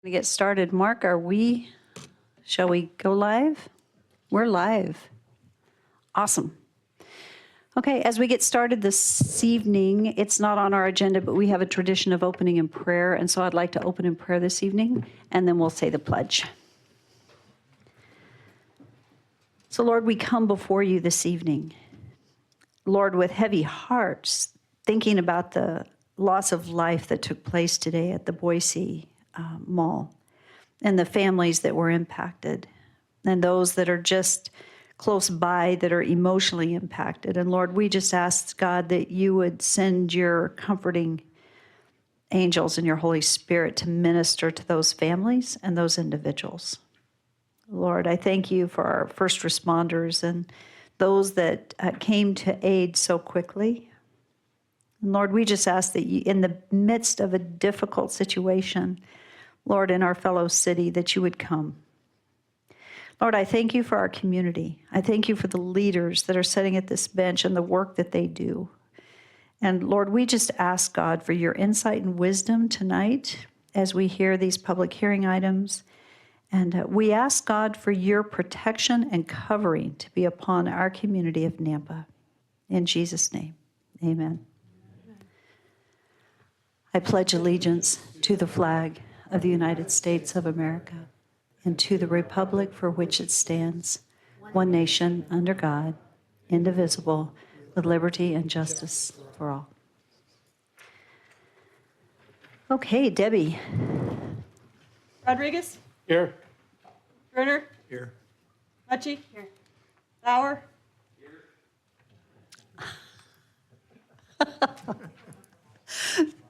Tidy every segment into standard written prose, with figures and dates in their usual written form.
To get started, Mark, shall we go live? We're live. Awesome. Okay, as we get started this evening, it's not on our agenda, but we have a tradition of opening in prayer, and so I'd like to open in prayer this evening, and then we'll say the pledge. So, Lord, we come before you this evening, Lord, with heavy hearts, thinking about the loss of life that took place today at the Boise Mall, and the families that were impacted, and those that are just close by that are emotionally impacted. And Lord, we just ask, God, that you would send your comforting angels and your Holy Spirit to minister to those families and those individuals. Lord, I thank you for our first responders and those that came to aid so quickly. And Lord, we just ask that you, in the midst of a difficult situation, Lord, in our fellow city, that you would come. Lord, I thank you for our community. I thank you for the leaders that are sitting at this bench and the work that they do. And Lord, we just ask, God, for your insight and wisdom tonight as we hear these public hearing items. And we ask, God, for your protection and covering to be upon our community of Nampa. In Jesus' name, amen. I pledge allegiance to the flag of the United States of America and to the republic for which it stands, one nation under God, indivisible, with liberty and justice for all. Okay, Debbie. Rodriguez? Here. Turner? Here. Mucci? Here. Bauer?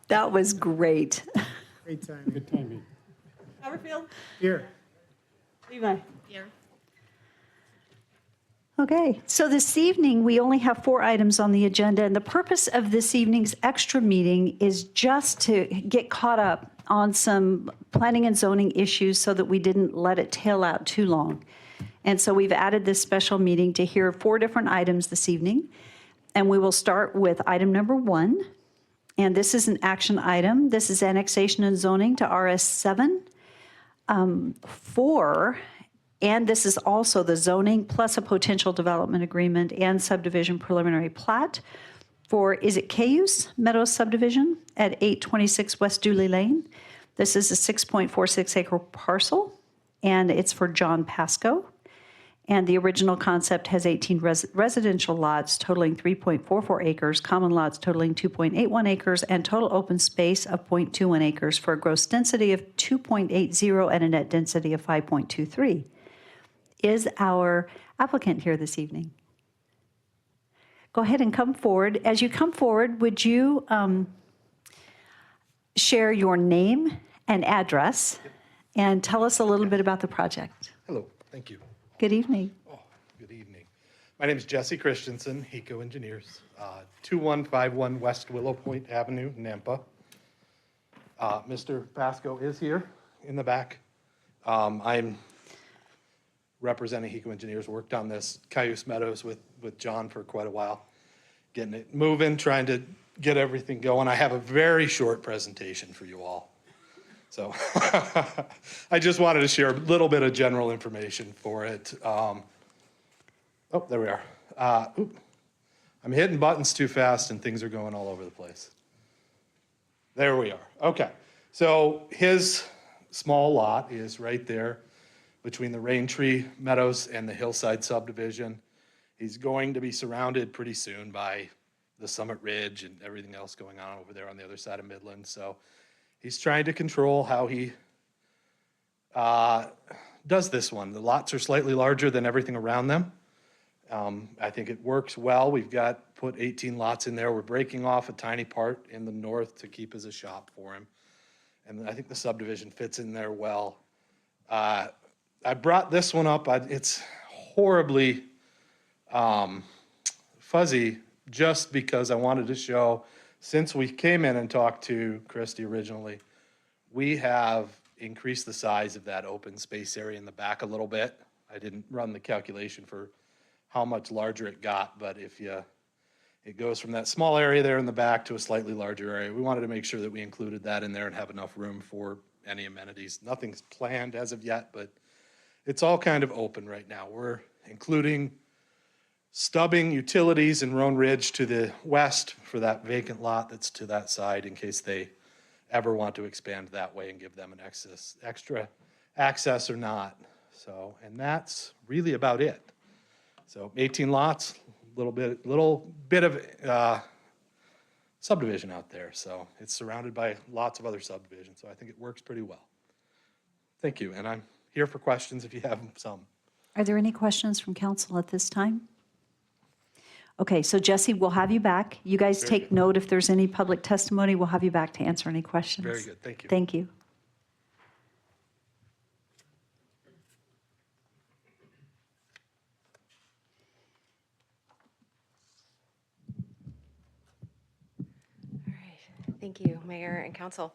That was great. Great timing. Good timing. Haverfield? Here. Levi? Here. Okay, so this evening, we only have 4 items on the agenda, and the purpose of this evening's extra meeting is just to get caught up on some planning and zoning issues so that we didn't let it tail out too long. And so we've added this special meeting to hear 4 different items this evening, and we will start with item number 1, and this is an action item. This is annexation and zoning to RS7 4. And this is also the zoning plus a potential development agreement and subdivision preliminary plat for, is it Cayuse Meadows subdivision at 826 West Dooley Lane. This is a 6.46 acre parcel, and it's for John Pasco. And the original concept has 18 residential lots totaling 3.44 acres, common lots totaling 2.81 acres, and total open space of 0.21 acres for a gross density of 2.80 and a net density of 5.23. Is our applicant here this evening? Go ahead and come forward. As you come forward, would you share your name and address and tell us a little bit about the project? Hello, thank you. Good evening. Oh, good evening. My name is Jesse Christensen, HECO Engineers, 2151 West Willow Point Avenue, Nampa. Mr. Pasco is here in the back. I'm representing HECO Engineers, worked on this Cayuse Meadows with John for quite a while, getting it moving, trying to get everything going. I have a very short presentation for you all. So I just wanted to share a little bit of general information for it. Oh, there we are. I'm hitting buttons too fast and things are going all over the place. There we are. Okay. So his small lot is right there between the Raintree Meadows and the Hillside subdivision. He's going to be surrounded pretty soon by the Summit Ridge and everything else going on over there on the other side of Midland. So he's trying to control how he does this one. The lots are slightly larger than everything around them. I think it works well. We've put 18 lots in there. We're breaking off a tiny part in the north to keep as a shop for him. And I think the subdivision fits in there well. I brought this one up. It's horribly fuzzy just because I wanted to show, since we came in and talked to Christy originally, we have increased the size of that open space area in the back a little bit. I didn't run the calculation for how much larger it got, but it goes from that small area there in the back to a slightly larger area. We wanted to make sure that we included that in there and have enough room for any amenities. Nothing's planned as of yet, but it's all kind of open right now. We're including stubbing utilities in Roan Ridge to the west for that vacant lot that's to that side in case they ever want to expand that way and give them an extra access or not. So, and that's really about it. So 18 lots, little bit of subdivision out there. So it's surrounded by lots of other subdivisions. So I think it works pretty well. Thank you. And I'm here for questions if you have some. Are there any questions from council at this time? Okay, so Jesse, we'll have you back. You guys Very take good. note if there's any public testimony. We'll have you back to answer any questions. Very good. Thank you. Thank you. All right. Thank you, Mayor and Council.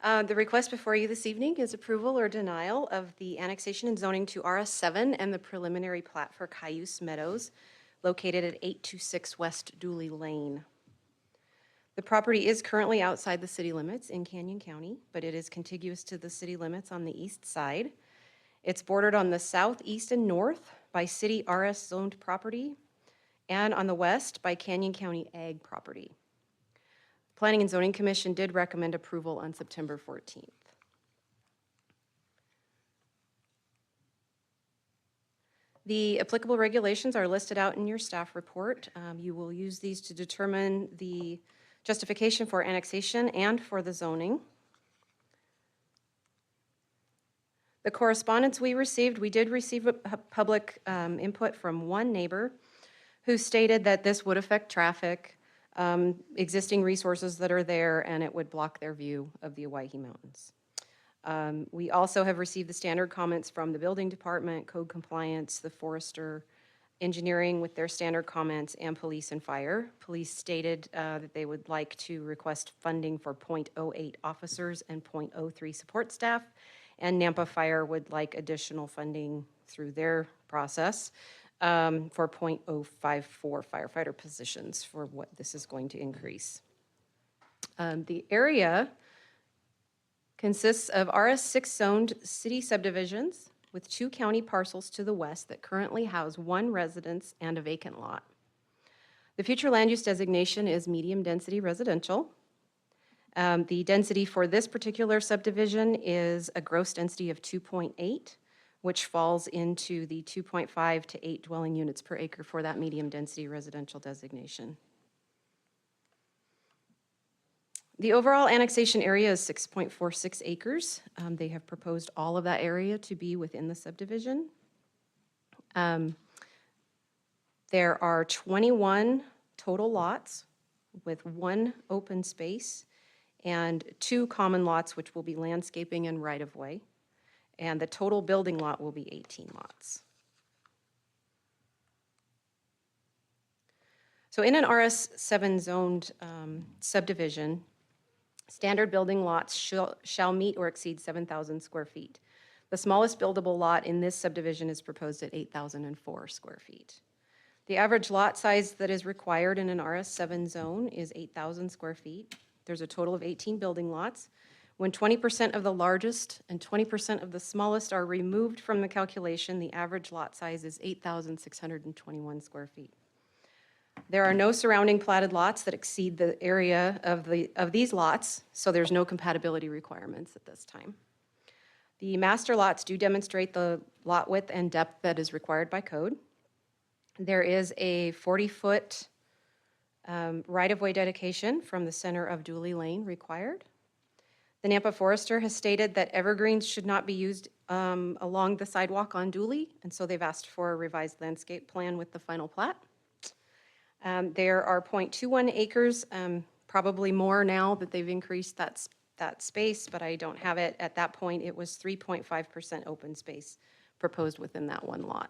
The request before you this evening is approval or denial of the annexation and zoning to RS7 and the preliminary plat for Cayuse Meadows located at 826 West Dooley Lane. The property is currently outside the city limits in Canyon County, but it is contiguous to the city limits on the east side. It's bordered on the south, east, and north by city RS zoned property, and on the west by Canyon County ag property. Planning and Zoning Commission did recommend approval on September 14th. The applicable regulations are listed out in your staff report. You will use these to determine the justification for annexation and for the zoning. The correspondence we received, we did receive a public input from one neighbor who stated that this would affect traffic, existing resources that are there, and it would block their view of the Owyhee Mountains. We also have received the standard comments from the building department, code compliance, the forester, engineering with their standard comments, and police and fire. Police stated that they would like to request funding for .08 officers and .03 support staff, and Nampa Fire would like additional funding through their process for .054 firefighter positions for what this is going to increase. The area consists of RS6 zoned city subdivisions with 2 county parcels to the west that currently house 1 residence and a vacant lot. The future land use designation is medium density residential. The density for this particular subdivision is a gross density of 2.8, which falls into the 2.5 to 8 dwelling units per acre for that medium density residential designation. The overall annexation area is 6.46 acres. They have proposed all of that area to be within the subdivision. There are 21 total lots with 1 open space and 2 common lots, which will be landscaping and right-of-way. And the total building lot will be 18 lots. So in an RS7 zoned subdivision, standard building lots shall meet or exceed 7,000 square feet. The smallest buildable lot in this subdivision is proposed at 8,004 square feet. The average lot size that is required in an RS7 zone is 8,000 square feet. There's a total of 18 building lots. When 20% of the largest and 20% of the smallest are removed from the calculation, the average lot size is 8,621 square feet. There are no surrounding platted lots that exceed the area of these lots, so there's no compatibility requirements at this time. The master lots do demonstrate the lot width and depth that is required by code. There is a 40-foot right-of-way dedication from the center of Dooley Lane required. The Nampa Forester has stated that evergreens should not be used along the sidewalk on Dooley, and so they've asked for a revised landscape plan with the final plat. There are 0.21 acres, probably more now that they've increased that space, but I don't have it. At that point, it was 3.5% open space proposed within that one lot.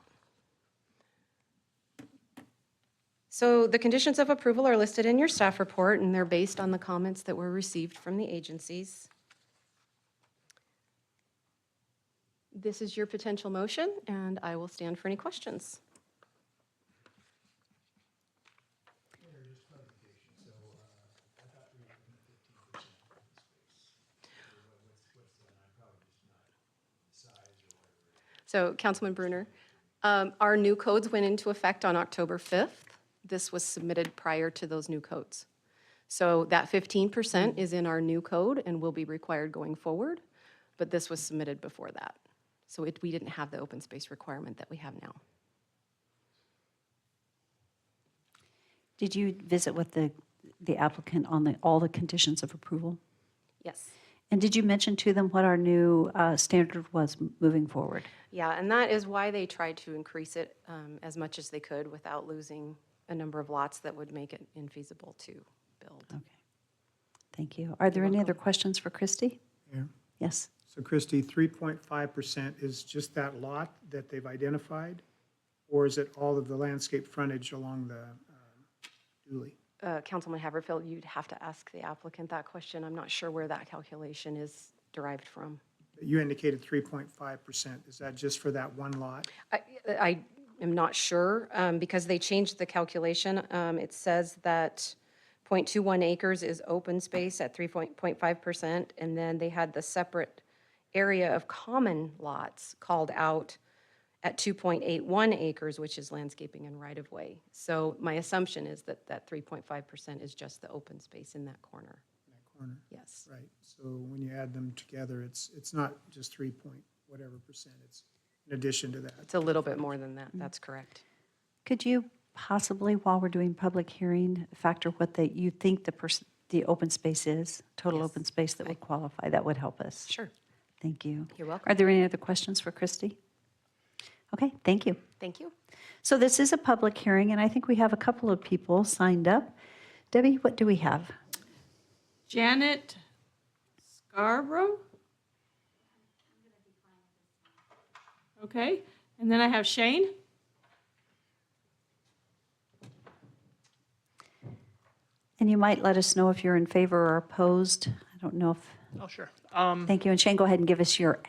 So the conditions of approval are listed in your staff report, and they're based on the comments that were received from the agencies. This is your potential motion, and I will stand for any questions. So Councilman Brunner, our new codes went into effect on October 5th. This was submitted prior to those new codes. So that 15% is in our new code and will be required going forward, but this was submitted before that. So we didn't have the open space requirement that we have now. Did you visit with the applicant on all the conditions of approval? Yes. And did you mention to them what our new standard was moving forward? Yeah, and that is why they tried to increase it as much as they could without losing a number of lots that would make it infeasible to build. Okay. Thank you. Are there any other questions for Christy? Yeah. Yes. So Christie, 3.5% is just that lot that they've identified? Or is it all of the landscape frontage along the Dooley? Councilman Haverfield, you'd have to ask the applicant that question. I'm not sure where that calculation is derived from. You indicated 3.5%. Is that just for that one lot? I am not sure, because they changed the calculation. It says that 0.21 acres is open space at 3.5%, and then they had the separate area of common lots called out at 2.81 acres, which is landscaping and right-of-way. So my assumption is that that 3.5% is just the open space in that corner. That corner? Yes. Right. So when you add them together, it's not just 3 point whatever percent. It's in addition to that. It's a little bit more than that. That's correct. Could you possibly, while we're doing public hearing, factor what you think the open space is, total Yes. open space that would qualify? That would help us. Sure. Thank you. You're welcome. Are there any other questions for Christy? Okay, thank you. Thank you. So this is a public hearing, and I think we have a couple of people signed up. Debbie, what do we have? Janet Scarborough. Okay, and then I have Shane. And you might let us know if you're in favor or opposed. I don't know if, Oh, sure. thank you. And Shane, go ahead and give us your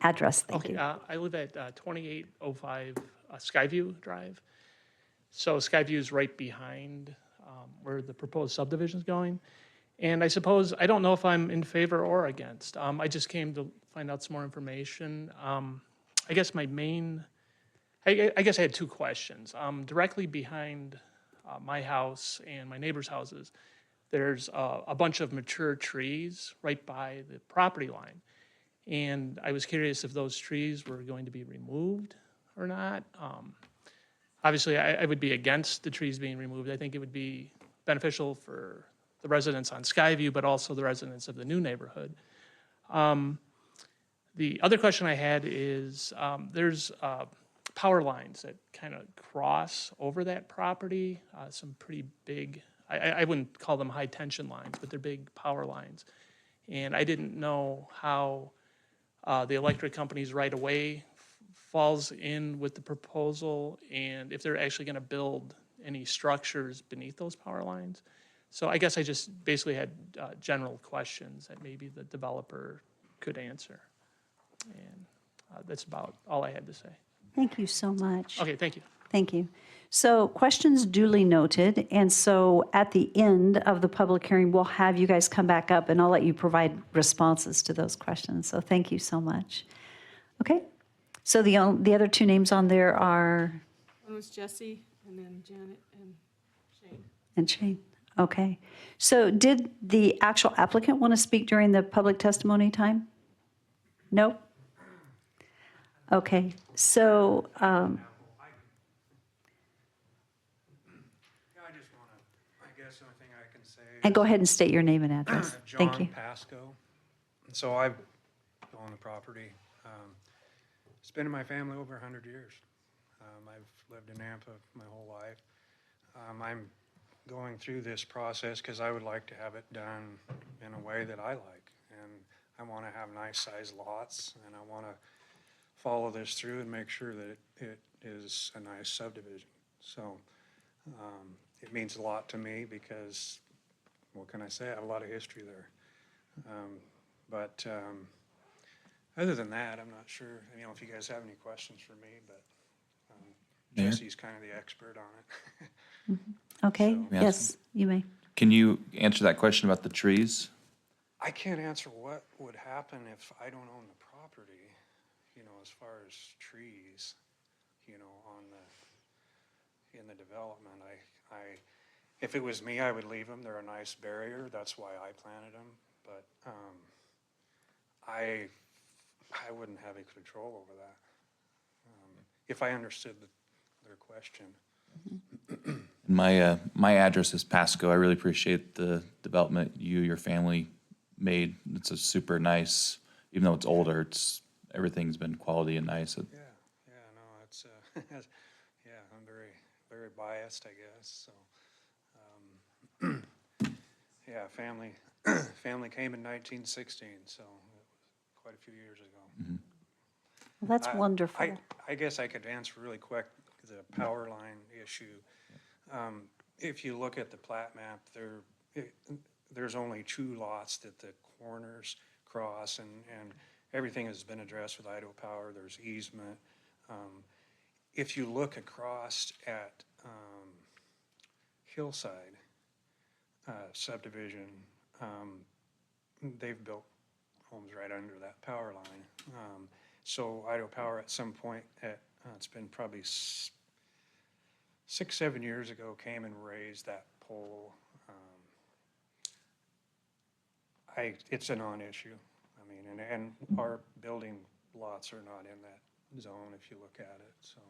address. Thank Okay, you. I live at 2805 Skyview Drive. So Skyview is right behind where the proposed subdivision is going. And I suppose, I don't know if I'm in favor or against. I just came to find out some more information. I guess my main, I guess I had two questions. Directly behind my house and my neighbor's houses, there's a bunch of mature trees right by the property line. And I was curious if those trees were going to be removed or not. Obviously, I would be against the trees being removed. I think it would be beneficial for the residents on Skyview, but also the residents of the new neighborhood. The other question I had is, there's power lines that kind of cross over that property, some pretty big, I wouldn't call them high-tension lines, but they're big power lines. And I didn't know how the electric company's right-of-way falls in with the proposal, and if they're actually going to build any structures beneath those power lines. So I guess I just basically had general questions that maybe the developer could answer. And that's about all I had to say. Thank you so much. Okay, thank you. Thank you. So questions duly noted, and so at the end of the public hearing, we'll have you guys come back up, and I'll let you provide responses to those questions. So thank you so much. Okay, so the other two names on there are, One was Jesse, and then Janet and Shane. and Shane. Okay, so did the actual applicant want to speak during the public testimony time? No? Okay, so, I just want to, I guess the only thing I can say. and go ahead and state your name and address. Thank you. John Pasco. So I own the property. It's been in my family over 100 years. I've lived in Nampa my whole life. I'm going through this process because I would like to have it done in a way that I like. And I want to have nice sized lots, and I want to follow this through and make sure that it is a nice subdivision. So it means a lot to me because, what can I say, I have a lot of history there. But other than that, I'm not sure, if you guys have any questions for me, but Mayor? Jesse's kind of the expert on it. Okay, May I ask yes, you may. Can you answer that question about the trees? I can't answer what would happen if I don't own the property. you know, as far as trees, you know, in the development, if it was me, I would leave them. They're a nice barrier. That's why I planted them. But, I wouldn't have any control over that. If I understood their question. My address is Pasco. I really appreciate the development your family made. It's a super nice, even though it's older, everything's been quality and nice. Yeah, no, it's, yeah, I'm very, very biased, I guess, so. Yeah, family came in 1916, so quite a few years ago. Well, that's wonderful. I guess I could answer really quick the power line issue. If you look at the plat map, there's only 2 lots that the corners cross, and everything has been addressed with Idaho Power. There's easement. If you look across at Hillside subdivision, they've built homes right under that power line. So Idaho Power at some point, it's been probably 6-7 years ago, came and raised that pole. It's a non-issue. I mean, and our building lots are not in that zone if you look at it, so.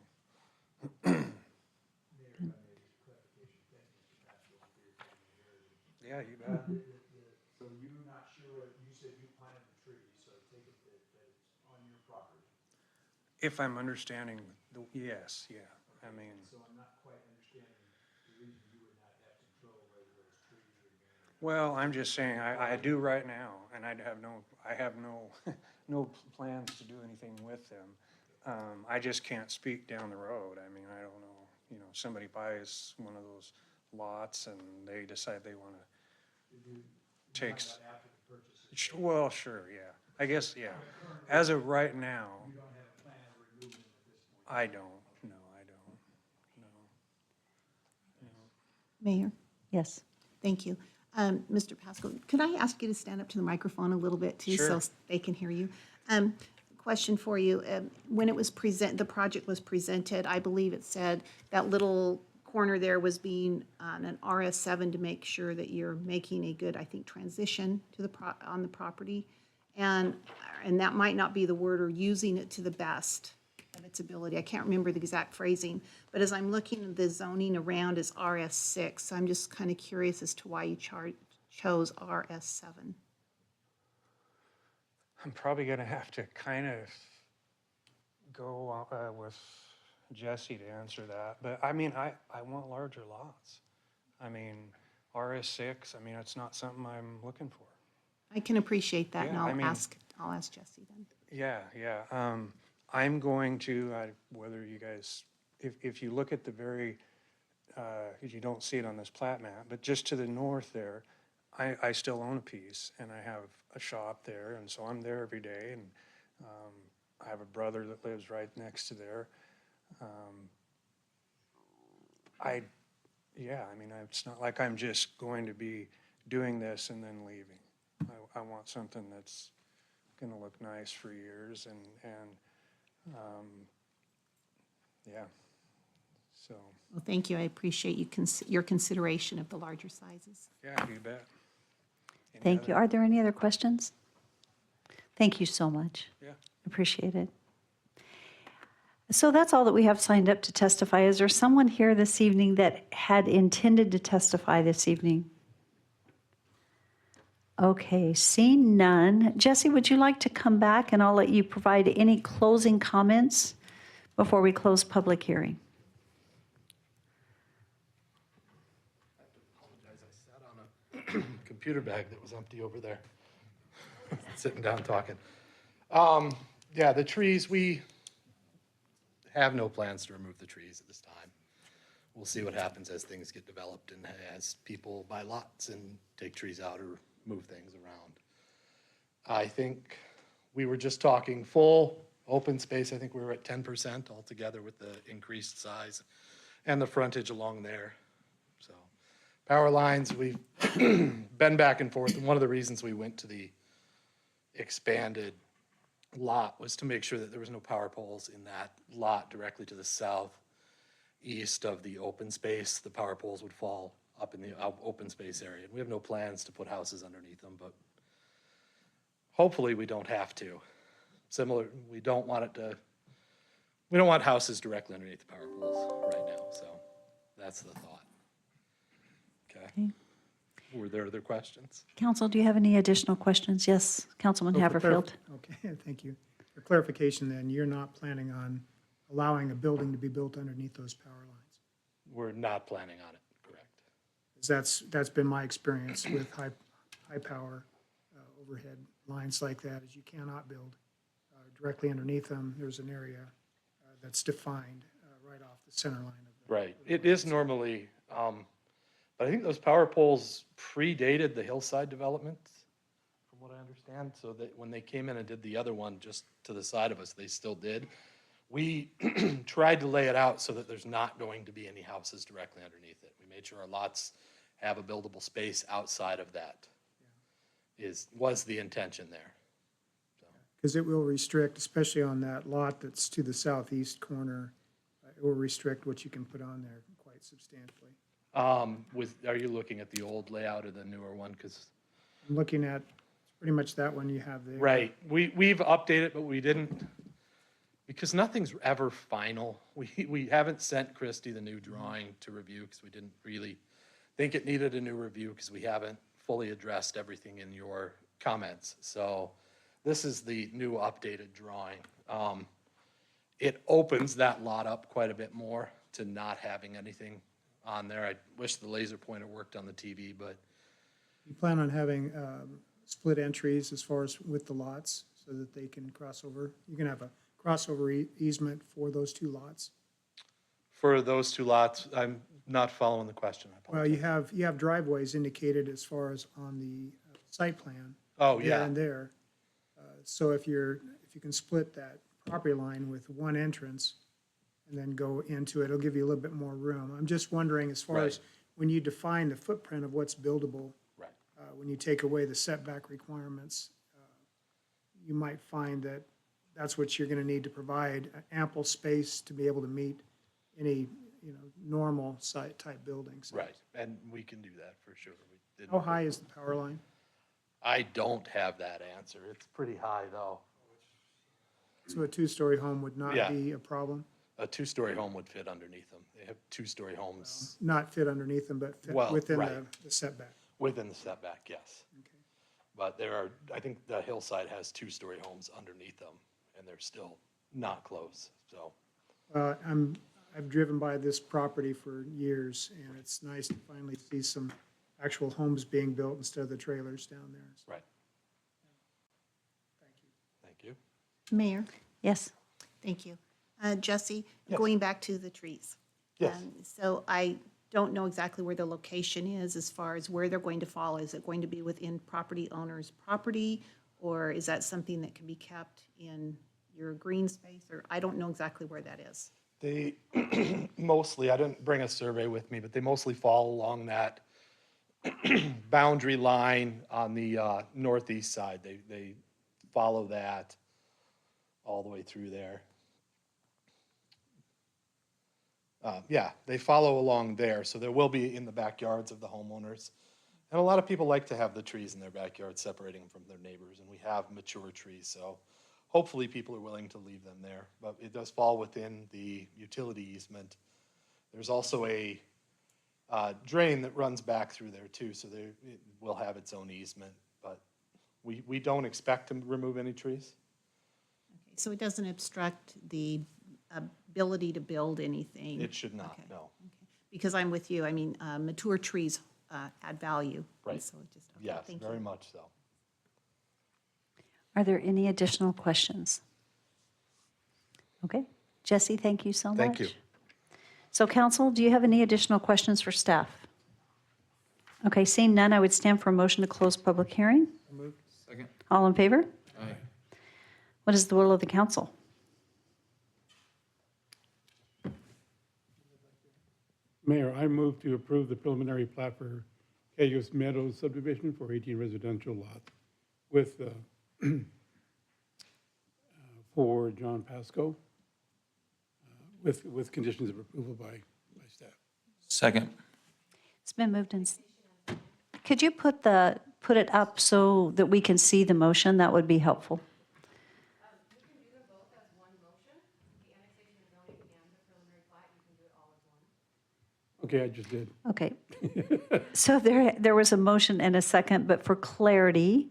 Yeah, you bet. So you're not sure, you said you planted the trees, so take it that it's on your property. If I'm understanding, yes, yeah, I mean, So I'm not quite understanding the reason you would not have control over those trees remaining. well, I'm just saying, I do right now, and I have no, no plans to do anything with them. I just can't speak down the road. I mean, I don't know, you know, somebody buys one of those lots and they decide they wanna take. After the purchase, Well, sure, yeah. I guess, yeah. As of right now, you don't have a plan of removing them at this point. I don't, no, I don't, no. Mayor? Yes. Thank you. Mr. Pascal, could I ask you to stand up to the microphone a little bit too? Sure. So they can hear you. Question for you. When it was the project was presented, I believe it said that little corner there was being an RS7 to make sure that you're making a good, I think, transition to on the property. And that might not be the word, or using it to the best of its ability. I can't remember the exact phrasing, but as I'm looking at the zoning around is RS6, so I'm just kind of curious as to why you chose RS7. I'm probably gonna have to kind of go with Jesse to answer that, but I mean, I want larger lots. I mean, RS6, I mean, it's not something I'm looking for. I can appreciate that, and Yeah, I mean- I'll ask Jesse then. Yeah. I'm going to, whether you guys, if you look at the very, you don't see it on this plat map, but just to the north there, I still own a piece, and I have a shop there, and so I'm there every day, and I have a brother that lives right next to there. I mean, it's not like I'm just going to be doing this and then leaving. I want something that's gonna look nice for years, and yeah, so, Well, thank you. I appreciate your consideration of the larger sizes. yeah, you bet. Any Thank you. other- Are there any other questions? Thank you so much. Yeah. Appreciate it. So that's all that we have signed up to testify. Is there someone here this evening that had intended to testify this evening? Okay, seeing none. Jesse, would you like to come back, and I'll let you provide any closing comments before we close public hearing? I sat on a computer bag that was empty over there, sitting down talking. Yeah, the trees, we have no plans to remove the trees at this time. We'll see what happens as things get developed and as people buy lots and take trees out or move things around. I think we were just talking full open space. I think we were at 10% altogether with the increased size and the frontage along there. So power lines, we've been back and forth. And one of the reasons we went to the expanded lot was to make sure that there was no power poles in that lot directly to the southeast of the open space. The power poles would fall up in the open space area. We have no plans to put houses underneath them, but hopefully we don't have to. Similar, we don't want houses directly underneath the power poles right now, so that's the thought. Okay. Were there other questions? Council, do you have any additional questions? Yes, Councilman So for Haverfield. Okay, thank you. For clarification then, you're not planning on allowing a building to be built underneath those power lines? We're not planning on it, correct. 'Cause that's been my experience with high power overhead lines like that, is you cannot build directly underneath them. There's an area that's defined right off the center line of the. Right, it is normally, but I think those power poles predated the hillside development, from what I understand, so that when they came in and did the other one just to the side of us, they still did. We tried to lay it out so that there's not going to be any houses directly underneath it. We made sure our lots have a buildable space outside of that, was the intention there. Because it will restrict, especially on that lot that's to the southeast corner, it will restrict what you can put on there quite substantially. Are you looking at the old layout or the newer one? Because I'm looking at pretty much that one you have there. right, we've updated, but we didn't, because nothing's ever final. We haven't sent Christie the new drawing to review because we didn't really think it needed a new review because we haven't fully addressed everything in your comments. So this is the new updated drawing. It opens that lot up quite a bit more to not having anything on there. I wish the laser pointer worked on the TV, but You plan on having split entries as far as with the lots so that they can cross over? You can have a crossover easement for those two lots? for those two lots, I'm not following the question. I Well, apologize. you have driveways indicated as far as on the site plan. Oh, there yeah. and there. So if you can split that property line with one entrance and then go into it, it'll give you a little bit more room. I'm just wondering, as far as Right. when you define the footprint of what's buildable, Right. when you take away the setback requirements, you might find that that's what you're gonna need to provide, ample space to be able to meet any, normal site type buildings. Right, and we can do that for sure. We didn't- How high is the power line? I don't have that answer. It's pretty high, though. So a two-story home would not Yeah. be a problem? A two-story home would fit underneath them. They have two-story homes Not fit underneath them, but fit Well, within right. the setback? within the setback, yes. Okay. But there are, I think the hillside has two-story homes underneath them, and they're still not close, so. I've driven by this property for years, and it's nice to finally see some actual homes being built instead of the trailers down there. Right. Thank you. Thank you. Mayor, Yes. thank you. Jesse, Yes. going back to the trees. Yes. So I don't know exactly where the location is as far as where they're going to fall. Is it going to be within property owner's property? Or is that something that can be kept in your green space? Or I don't know exactly where that is. They mostly, I didn't bring a survey with me, but they mostly fall along that boundary line on the northeast side. They follow that all the way through there. Yeah, they follow along there, so there will be in the backyards of the homeowners. And a lot of people like to have the trees in their backyard separating them from their neighbors, and we have mature trees, so hopefully people are willing to leave them there. But it does fall within the utility easement. There's also a drain that runs back through there too, so it will have its own easement. But we don't expect to remove any trees. So it doesn't obstruct the ability to build anything? It should not, Okay. no. Because I'm with you. I mean, mature trees add value. and Right. So it just, okay, Yes, thank very you. much so. Are there any additional questions? Okay. Jesse, thank you so much. Thank you. So council, do you have any additional questions for staff? Okay, seeing none, I would stand for a motion to close public hearing. Second. All in favor? Aye. What is the will of the council? Mayor, I move to approve the preliminary plat for Cayos Meadows subdivision for 18 residential lots with for John Pasco with conditions of approval by staff. Second. It's been moved and, could you put it up so that we can see the motion? That would be helpful. Okay, I just did. Okay. So there was a motion and a second, but for clarity,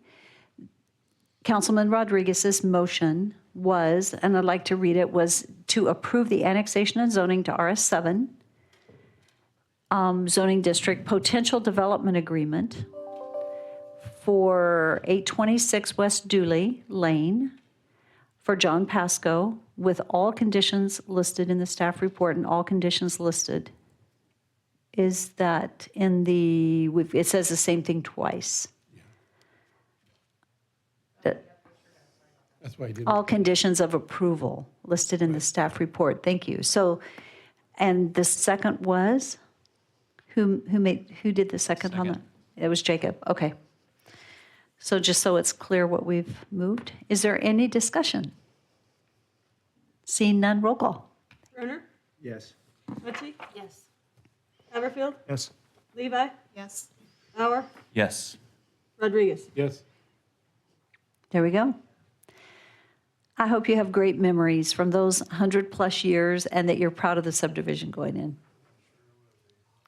Councilman Rodriguez's motion was, and I'd like to read it, was to approve the annexation and zoning to RS7 zoning district potential development agreement for 826 West Dooley Lane for John Pasco with all conditions listed in the staff report and all conditions listed. Is that in the, it says the same thing twice. That's why I didn't. All conditions of approval listed in the staff report. Thank you. So, and the second was, who did the second on that? It was Jacob. Okay. So just so it's clear what we've moved, is there any discussion? Seeing none, roll call. Brunner, Yes. Mucci, Yes. Hammerfield, Yes. Levi, Yes. Bauer, Yes. Rodriguez. Yes. There we go. I hope you have great memories from those 100-plus years and that you're proud of the subdivision going in.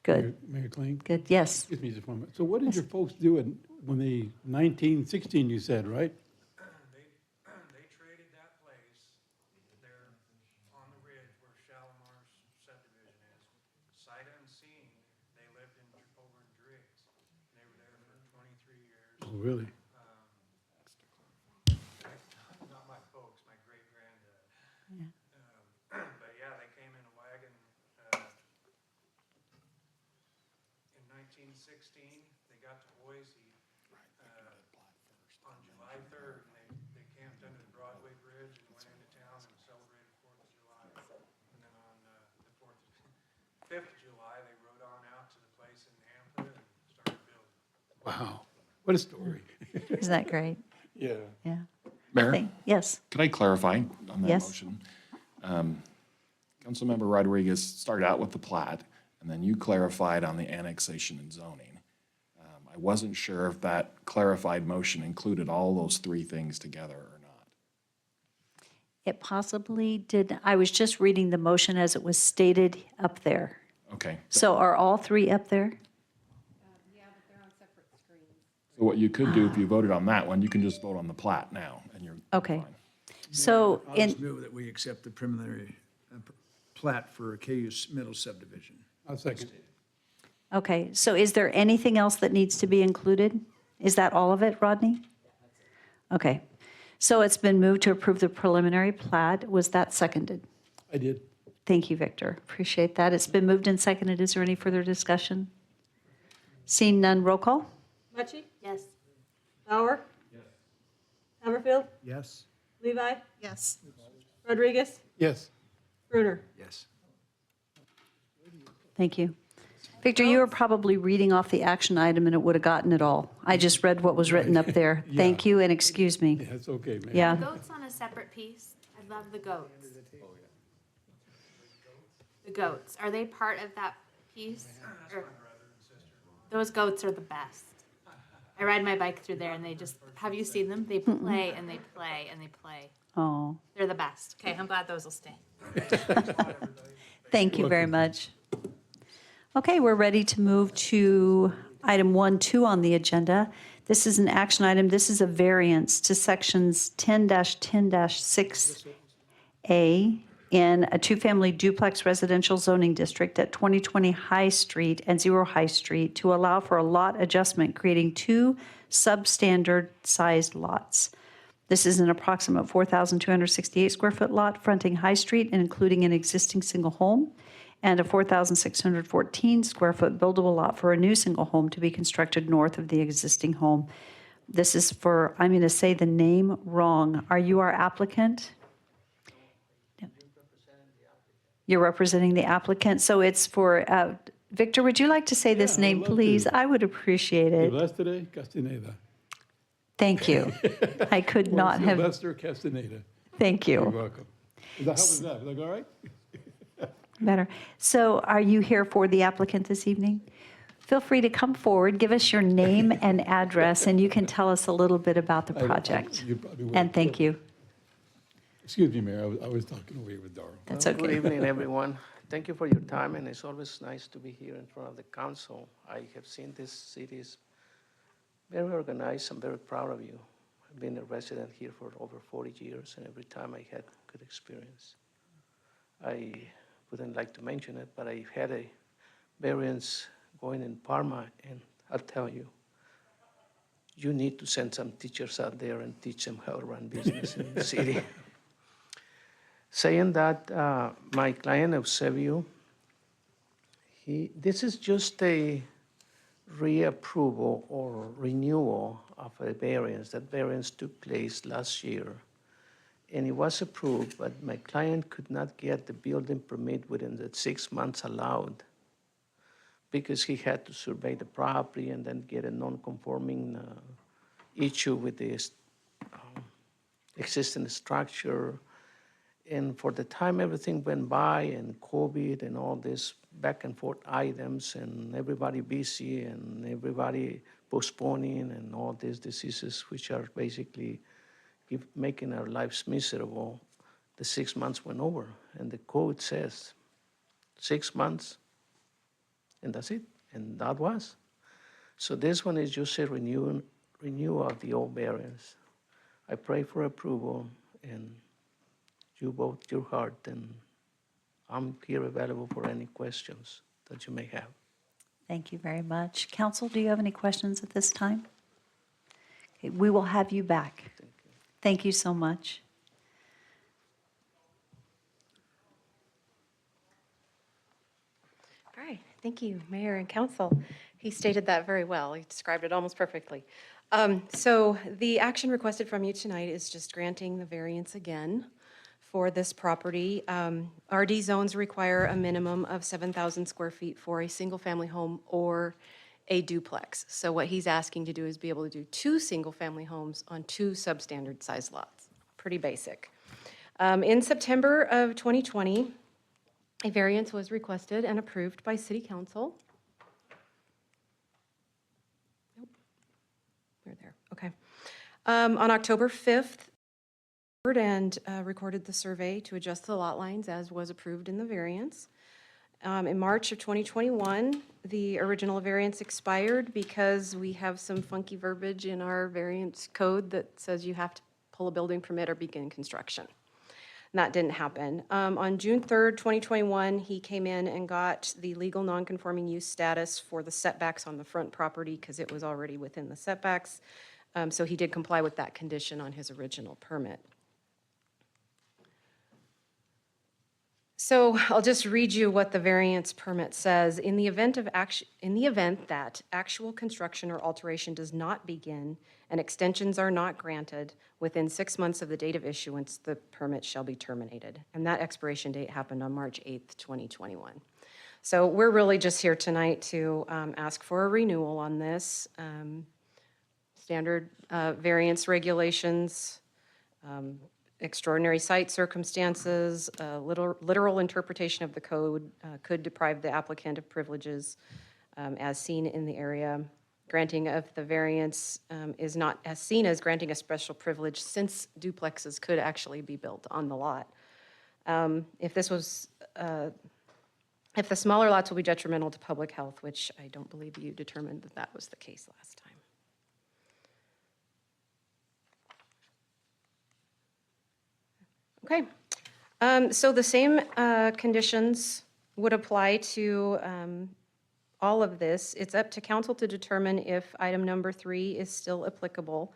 Good, Mayor Kling, good, yes. excuse me just a moment. So what did your folks do when they, 1916 you said, right? They traded that place there on the ridge where Shalimar's subdivision is. Sight unseen, they lived over in Driggs. They were there for 23 years. Oh, really? Not my folks, my great-granddad. But yeah, they came in a wagon in 1916. They got to Boise on July 3rd, and they camped under the Broadway Bridge and went into town and celebrated 4th of July. And then on the 5th of July, they rode on out to the place in Nampa and started building. Wow, what a story. Isn't that great? Yeah. Yeah. Mayor, Yes, could I clarify on that Yes. motion? Councilmember Rodriguez started out with the plat, and then you clarified on the annexation and zoning. I wasn't sure if that clarified motion included all those three things together or not. it possibly did. I was just reading the motion as it was stated up there. Okay, So are all three up there? so what you could do if you voted on that one, you can just vote on the plat now, and you're Okay. fine. So I'll in, just move that we accept the preliminary plat for KU Middle subdivision. I'll second. okay, so is there anything else that needs to be included? Is that all of it, Rodney? Okay. So it's been moved to approve the preliminary plat. Was that seconded? I did. Thank you, Victor. Appreciate that. It's been moved and seconded. Is there any further discussion? Seeing none, roll call? Mucci, Yes. Bauer. Yes. Hammerfield, Yes. Levi, Yes. Rodriguez, Yes. Brunner. Yes. Thank you. Victor, you were probably reading off the action item and it would have gotten it all. I just read what was written up there. Thank you and excuse me. That's okay, Mayor. Yeah, Goats on a separate piece. I love the goats. The goats, are they part of that piece? Or- Those goats are the best. I ride my bike through there and they just, have you seen them? They play and they play and they play. oh, They're the best. Okay, I'm glad those will stay. thank you very much. Okay, we're ready to move to item 1.2 on the agenda. This is an action item. This is a variance to sections 10-10-6A in a two-family duplex residential zoning district at 2020 High Street and 0 High Street to allow for a lot adjustment, creating two substandard sized lots. This is an approximate 4,268 square foot lot fronting High Street and including an existing single home, and a 4,614 square foot buildable lot for a new single home to be constructed north of the existing home. This is for, I'm going to say the name wrong. Are you our applicant? You're representing the applicant, so it's for, Victor, would you like to say this Yeah, I'd name, love to. please? I would appreciate it. Silvestre Castaneda. Thank you. I could not have, Sylvester Castaneda. Thank You're you. welcome. How was that? Was that all right? Better. So are you here for the applicant this evening? Feel free to come forward, give us your name and address, and you can tell us a little bit about the project. You probably will. And thank you. Excuse me, Mayor, I was talking over here with Darrell. That's Good okay. evening, everyone. Thank you for your time, and it's always nice to be here in front of the council. I have seen this city is very organized. I'm very proud of you. I've been a resident here for over 40 years, and every time I had good experience. I wouldn't like to mention it, but I had a variance going in Parma, and I'll tell you, you need to send some teachers out there and teach them how to run business in the city. Saying that, my client Eusebio, this is just a reapproval or renewal of a variance. That variance took place last year, and it was approved, but my client could not get the building permit within the 6 months allowed because he had to survey the property and then get a non-conforming issue with the existing structure. And for the time everything went by and COVID and all this back and forth items and everybody busy and everybody postponing and all these diseases which are basically making our lives miserable, the 6 months went over. And the code says 6 months and that's it. And that was. So this one is just a renewal of the old variance. I pray for approval and you vote your heart, and I'm here available for any questions that you may have. Thank you very much. Council, do you have any questions at this time? Okay, we will have you back. Thank you so much. All right, thank you, Mayor and Council. He stated that very well. He described it almost perfectly. So the action requested from you tonight is just granting the variance again for this property. RD zones require a minimum of 7,000 square feet for a single-family home or a duplex. So what he's asking to do is be able to do 2 single-family homes on 2 substandard size lots. Pretty basic. In September of 2020, a variance was requested and approved by City Council. Nope. We're there, okay. On October 5th, and recorded the survey to adjust the lot lines as was approved in the variance. In March of 2021, the original variance expired because we have some funky verbiage in our variance code that says you have to pull a building permit or begin construction. And that didn't happen. On June 3rd, 2021, he came in and got the legal nonconforming use status for the setbacks on the front property because it was already within the setbacks. So he did comply with that condition on his original permit. So I'll just read you what the variance permit says. In the event that actual construction or alteration does not begin and extensions are not granted within 6 months of the date of issuance, the permit shall be terminated. And that expiration date happened on March 8th, 2021. So we're really just here tonight to ask for a renewal on this. Standard variance regulations, extraordinary site circumstances, literal interpretation of the code could deprive the applicant of privileges as seen in the area. Granting of the variance is not as seen as granting a special privilege since duplexes could actually be built on the lot. If the smaller lots will be detrimental to public health, which I don't believe you determined that that was the case last time. Okay, so the same conditions would apply to all of this. It's up to council to determine if item number 3 is still applicable.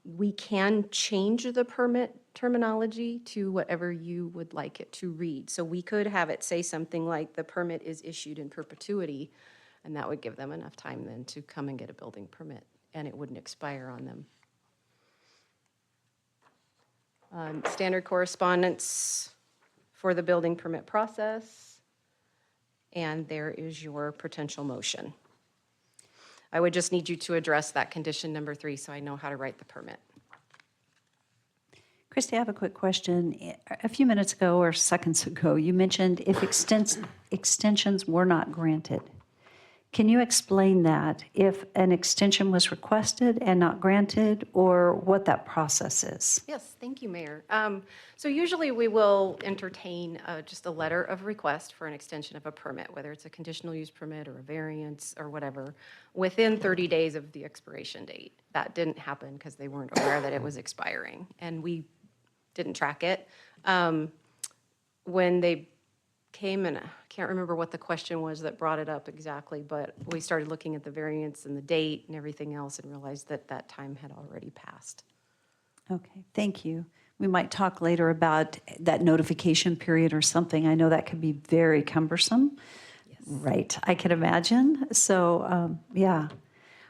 We can change the permit terminology to whatever you would like it to read. So we could have it say something like the permit is issued in perpetuity, and that would give them enough time then to come and get a building permit, and it wouldn't expire on them. Standard correspondence for the building permit process, and there is your potential motion. I would just need you to address that condition number 3 so I know how to write the permit. Christy, I have a quick question. A few minutes ago or seconds ago, you mentioned if extensions were not granted. Can you explain that? If an extension was requested and not granted, or what that process is? Yes, thank you, Mayor. So usually we will entertain just a letter of request for an extension of a permit, whether it's a conditional use permit or a variance or whatever, within 30 days of the expiration date. That didn't happen because they weren't aware that it was expiring, and we didn't track it. When they came, and I can't remember what the question was that brought it up exactly, but we started looking at the variance and the date and everything else and realized that that time had already passed. Okay, thank you. We might talk later about that notification period or something. I know that could be very cumbersome. Yes. Right, I can imagine. So, yeah.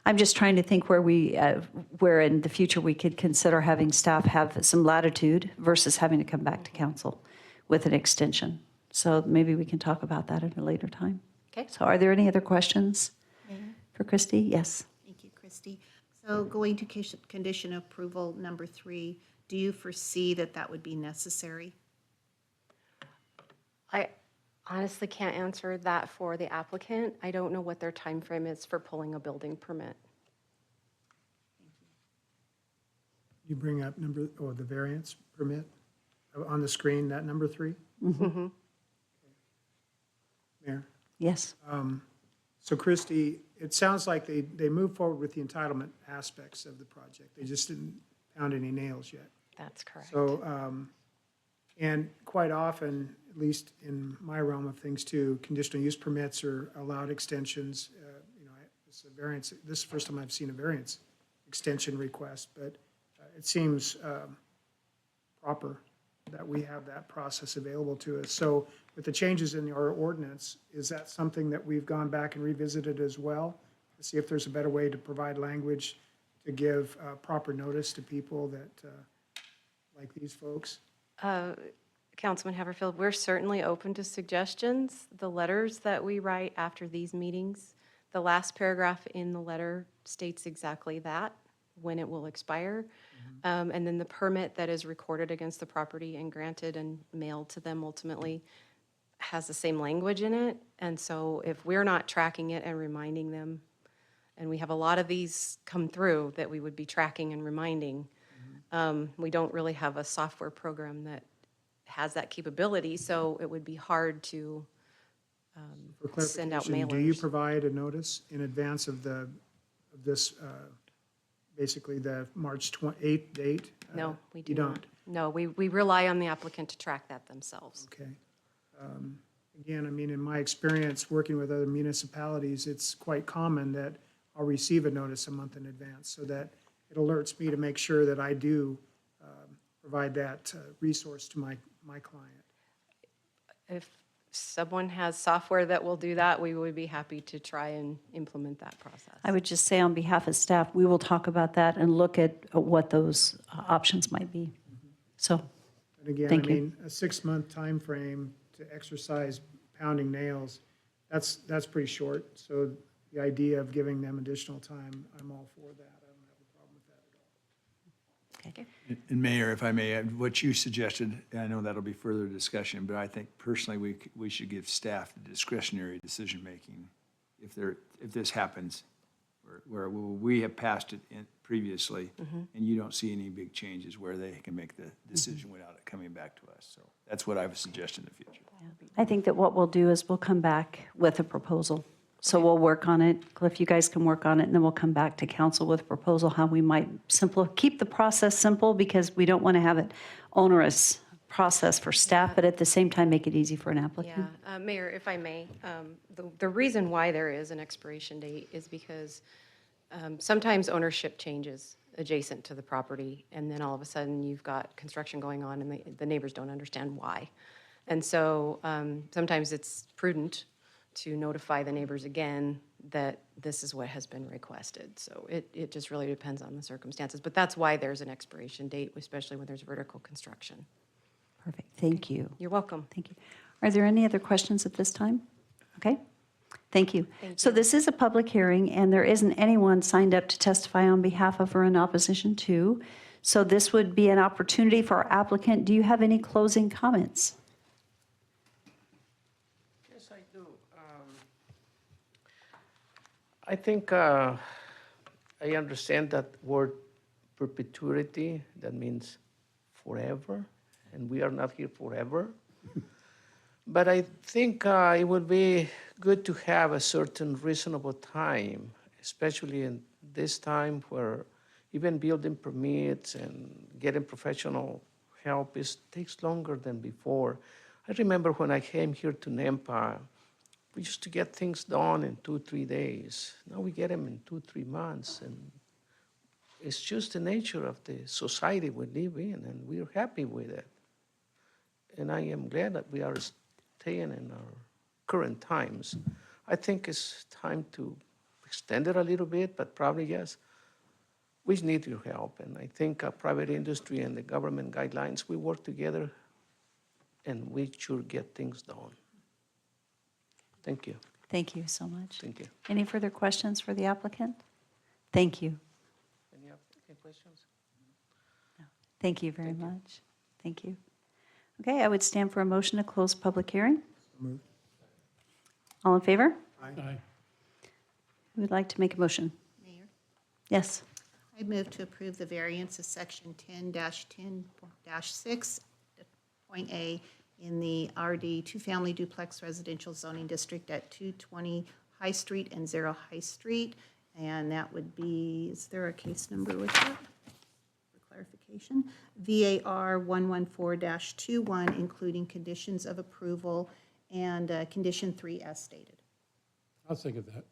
I'm just trying to think where in the future we could consider having staff have some latitude versus having to come back to council with an extension. So maybe we can talk about that at a later time. Okay. So are there any other questions for Christy? Yes. Thank you, Christy. So going to condition approval number 3, do you foresee that that would be necessary? I honestly can't answer that for the applicant. I don't know what their time frame is for pulling a building permit. You bring up the variance permit on the screen, that number 3? Mm-hmm. Mayor? Yes. So Christy, it sounds like they moved forward with the entitlement aspects of the project. They just didn't pound any nails yet. That's correct. So, and quite often, at least in my realm of things too, conditional use permits or allowed extensions. It's a variance. This is the first time I've seen a variance extension request, but it seems proper that we have that process available to us. So with the changes in our ordinance, is that something that we've gone back and revisited as well? To see if there's a better way to provide language to give proper notice to people that, like these folks? Councilman Haverfield, we're certainly open to suggestions. The letters that we write after these meetings, the last paragraph in the letter states exactly that, when it will expire. And then the permit that is recorded against the property and granted and mailed to them ultimately has the same language in it. And so if we're not tracking it and reminding them, and we have a lot of these come through that we would be tracking and reminding, we don't really have a software program that has that capability, so it would be hard to For send out clarification, mailers. do you provide a notice in advance of this, basically the March 8th date? No, we do You not. don't? No, we rely on the applicant to track that themselves. Okay. Again, I mean, in my experience working with other municipalities, it's quite common that I'll receive a notice a month in advance so that it alerts me to make sure that I do provide that resource to my client. If someone has software that will do that, we would be happy to try and implement that process. I would just say on behalf of staff, we will talk about that and look at what those options might be. So, And again, I Thank you. mean, a 6-month time frame to exercise pounding nails, that's pretty short. So the idea of giving them additional time, I'm all for that. I don't have a problem with that at all. And Mayor, if I may, what you suggested, I know that'll be further discussion, but I think personally, we should give staff the discretionary decision-making if this happens, where we have passed it previously, and you don't see any big changes where they can make the decision without it coming back to us. So that's what I would suggest in the future. I think that what we'll do is we'll come back with a proposal. So we'll work on it. Cliff, you guys can work on it, and then we'll come back to council with a proposal, how we might keep the process simple, because we don't want to have it onerous process for staff, but at the same time, make it easy for an applicant. Yeah, Mayor, if I may, the reason why there is an expiration date is because sometimes ownership changes adjacent to the property, and then all of a sudden you've got construction going on and the neighbors don't understand why. And so sometimes it's prudent to notify the neighbors again that this is what has been requested. So it just really depends on the circumstances. But that's why there's an expiration date, especially when there's vertical construction. Perfect, thank you. You're welcome. Thank you. Are there any other questions at this time? Okay, thank you. So this is a public hearing, and there isn't anyone signed up to testify on behalf of or in opposition to. So this would be an opportunity for our applicant. Do you have any closing comments? Yes, I do. I think I understand that word perpetuity, that means forever, and we are not here forever. But I think it would be good to have a certain reasonable time, especially in this time where even building permits and getting professional help takes longer than before. I remember when I came here to NEMPA, we used to get things done in 2-3 days. Now we get them in 2-3 months, and it's just the nature of the society we live in, and we're happy with it. And I am glad that we are staying in our current times. I think it's time to extend it a little bit, but probably, yes, we need your help. And I think private industry and the government guidelines, we work together, and we should get things done. Thank you. Thank you so much. Thank you. Any further questions for the applicant? Thank you. Any questions? Thank you very much. Thank you. Okay, I would stand for a motion to close public hearing. Moved. All in favor? Aye. Who would like to make a motion? Mayor, Yes. I move to approve the variance of section 10-10-6, point A, in the RD two-family duplex residential zoning district at 220 High Street and 0 High Street. And that would be, is there a case number with that? For clarification, VAR 114-21, including conditions of approval and condition 3 as stated. I'll second that.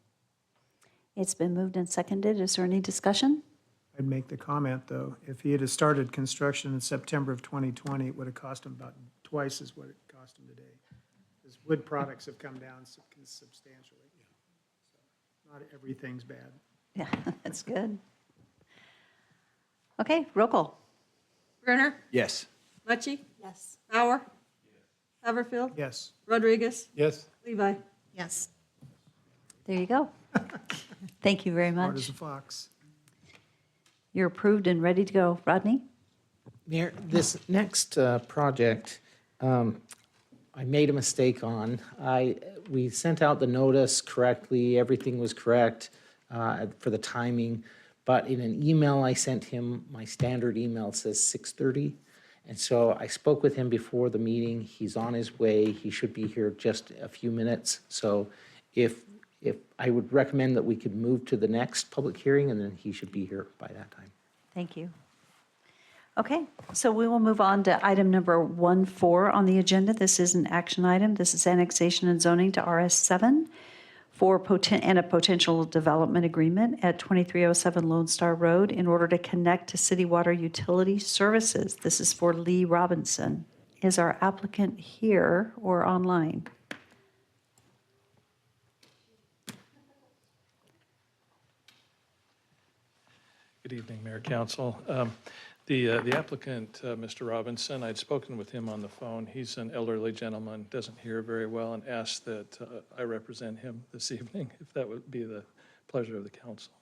It's been moved and seconded. Is there any discussion? I'd make the comment, though, if he had started construction in September of 2020, it would have cost him about twice as what it cost him today. Because wood products have come down substantially. So not everything's bad. Yeah, that's good. Okay, roll call. Brenner, Yes. Mucci, Yes. Bauer, Haverfield, Yes. Rodriguez, Yes. Levi. Yes. There you go. Thank you very Smart as much. a fox. You're approved and ready to go. Rodney? Mayor, this next project, I made a mistake on. We sent out the notice correctly, everything was correct for the timing, but in an email I sent him, my standard email says 6:30. And so I spoke with him before the meeting. He's on his way. He should be here just a few minutes. So if I would recommend that we could move to the next public hearing, and then he should be here by that time. Thank you. Okay, so we will move on to item number 14 on the agenda. This is an action item. This is annexation and zoning to RS7 and a potential development agreement at 2307 Lone Star Road in order to connect to city water utility services. This is for Lee Robinson. Is our applicant here or online? Good evening, Mayor Council. The applicant, Mr. Robinson, I'd spoken with him on the phone. He's an elderly gentleman, doesn't hear very well, and asked that I represent him this evening, if that would be the pleasure of the council.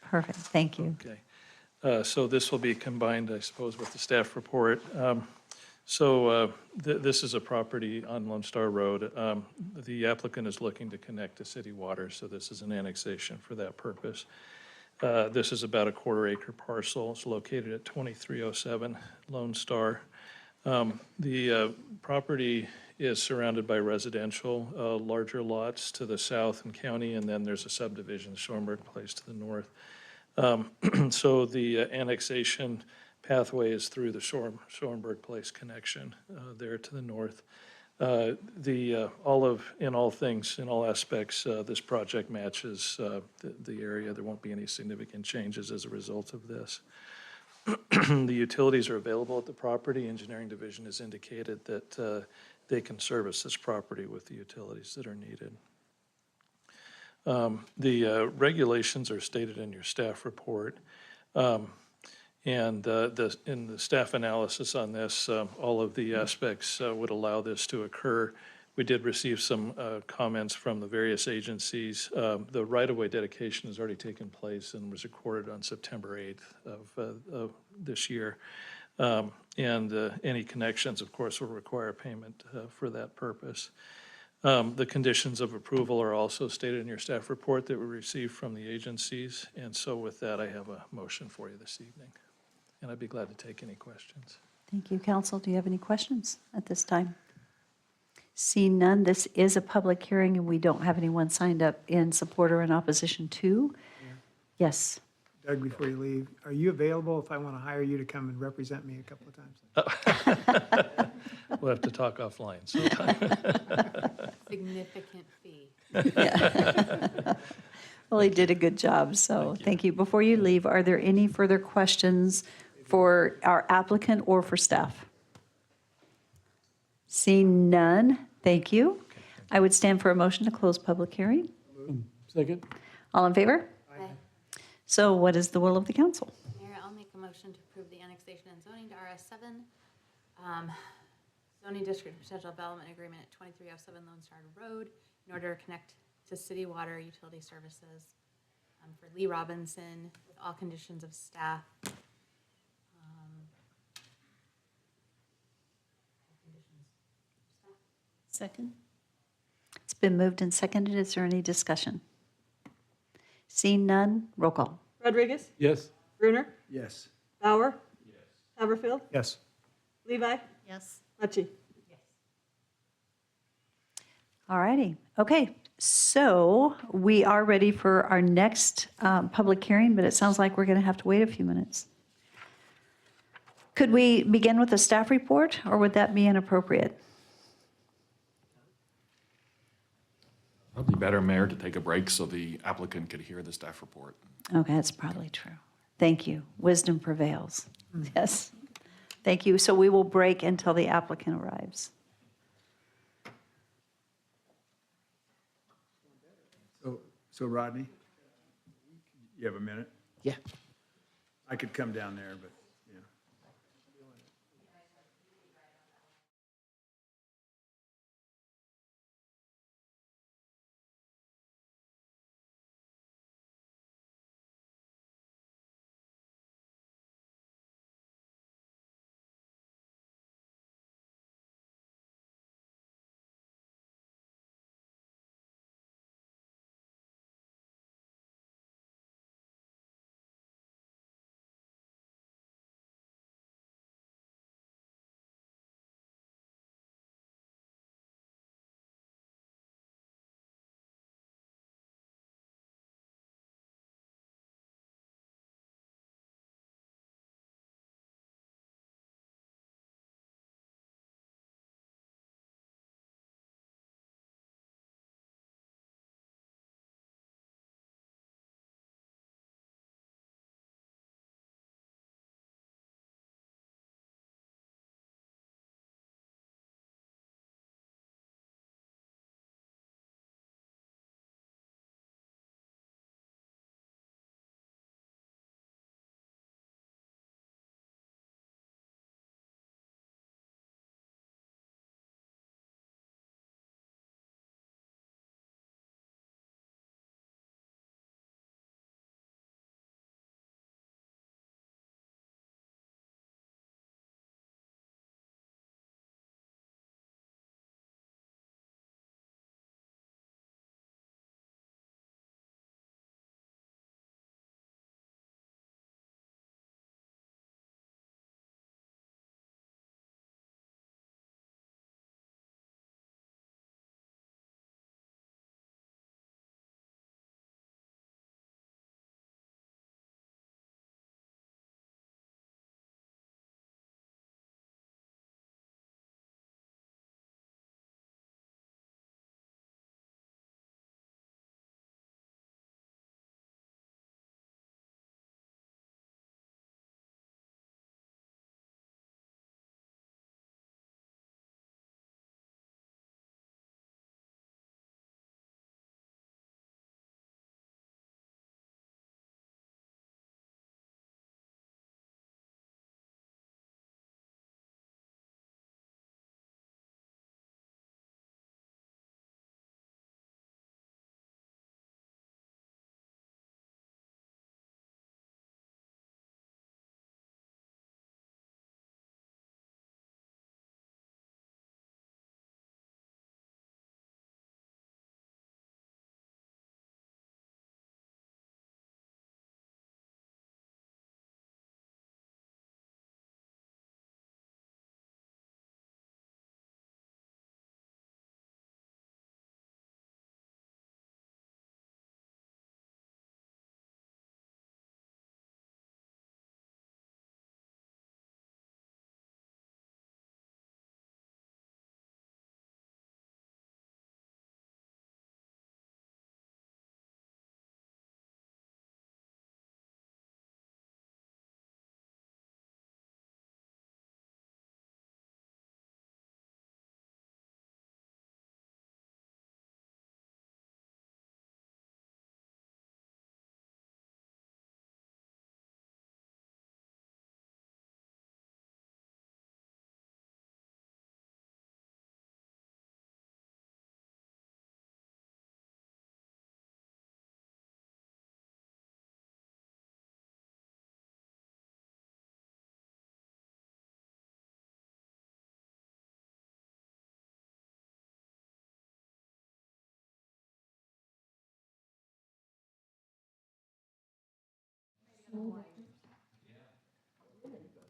Perfect, thank you. Okay. So this will be combined, I suppose, with the staff report. This is a property on Lone Star Road. The applicant is looking to connect to city water, so this is an annexation for that purpose. This is about a quarter-acre parcel. It's located at 2307 Lone Star. The property is surrounded by residential, larger lots to the south and county, and then there's a subdivision, Schoenberg Place, to the north. So the annexation pathway is through the Schoenberg Place connection there to the north. In all things, in all aspects, this project matches the area. There won't be any significant changes as a result of this. The utilities are available at the property. Engineering Division has indicated that they can service this property with the utilities that are needed. The regulations are stated in your staff report. In the staff analysis on this, all of the aspects would allow this to occur. We did receive some comments from the various agencies. The right-of-way dedication has already taken place and was recorded on September 8th of this year. And any connections, of course, will require payment for that purpose. The conditions of approval are also stated in your staff report that we received from the agencies. And so with that, I have a motion for you this evening. And I'd be glad to take any questions. Thank you, council. Do you have any questions at this time? Seeing none, this is a public hearing, and we don't have anyone signed up in support or in opposition to. Yes. Doug, before you leave, are you available if I want to hire you to come and represent me a couple of times? We'll have to talk offline sometime. Significant fee. Well, he did a good job, so thank you. Before you leave, are there any further questions for our applicant or for staff? Seeing none, thank you. I would stand for a motion to close public hearing. Second? All in favor? Aye. So what is the will of the council? Mayor, I'll make a motion to approve the annexation and zoning to RS7, zoning district potential development agreement at 2307 Lone Star Road in order to connect to city water utility services for Lee Robinson with all conditions of staff. Second? It's been moved and seconded. Is there any discussion? Seeing none, roll call. Rodriguez? Yes. Brunner? Yes. Bauer? Yes. Haverfield? Yes. Levi? Yes. Mucci? All righty. Okay, so we are ready for our next public hearing, but it sounds like we're going to have to wait a few minutes. Could we begin with a staff report, or would that be inappropriate? Probably better, Mayor, to take a break so the applicant could hear the staff report. Okay, that's probably true. Thank you. Wisdom prevails. Yes. Thank you. So we will break until the applicant arrives. So Rodney, you have a minute? Yeah. I could come down there, but.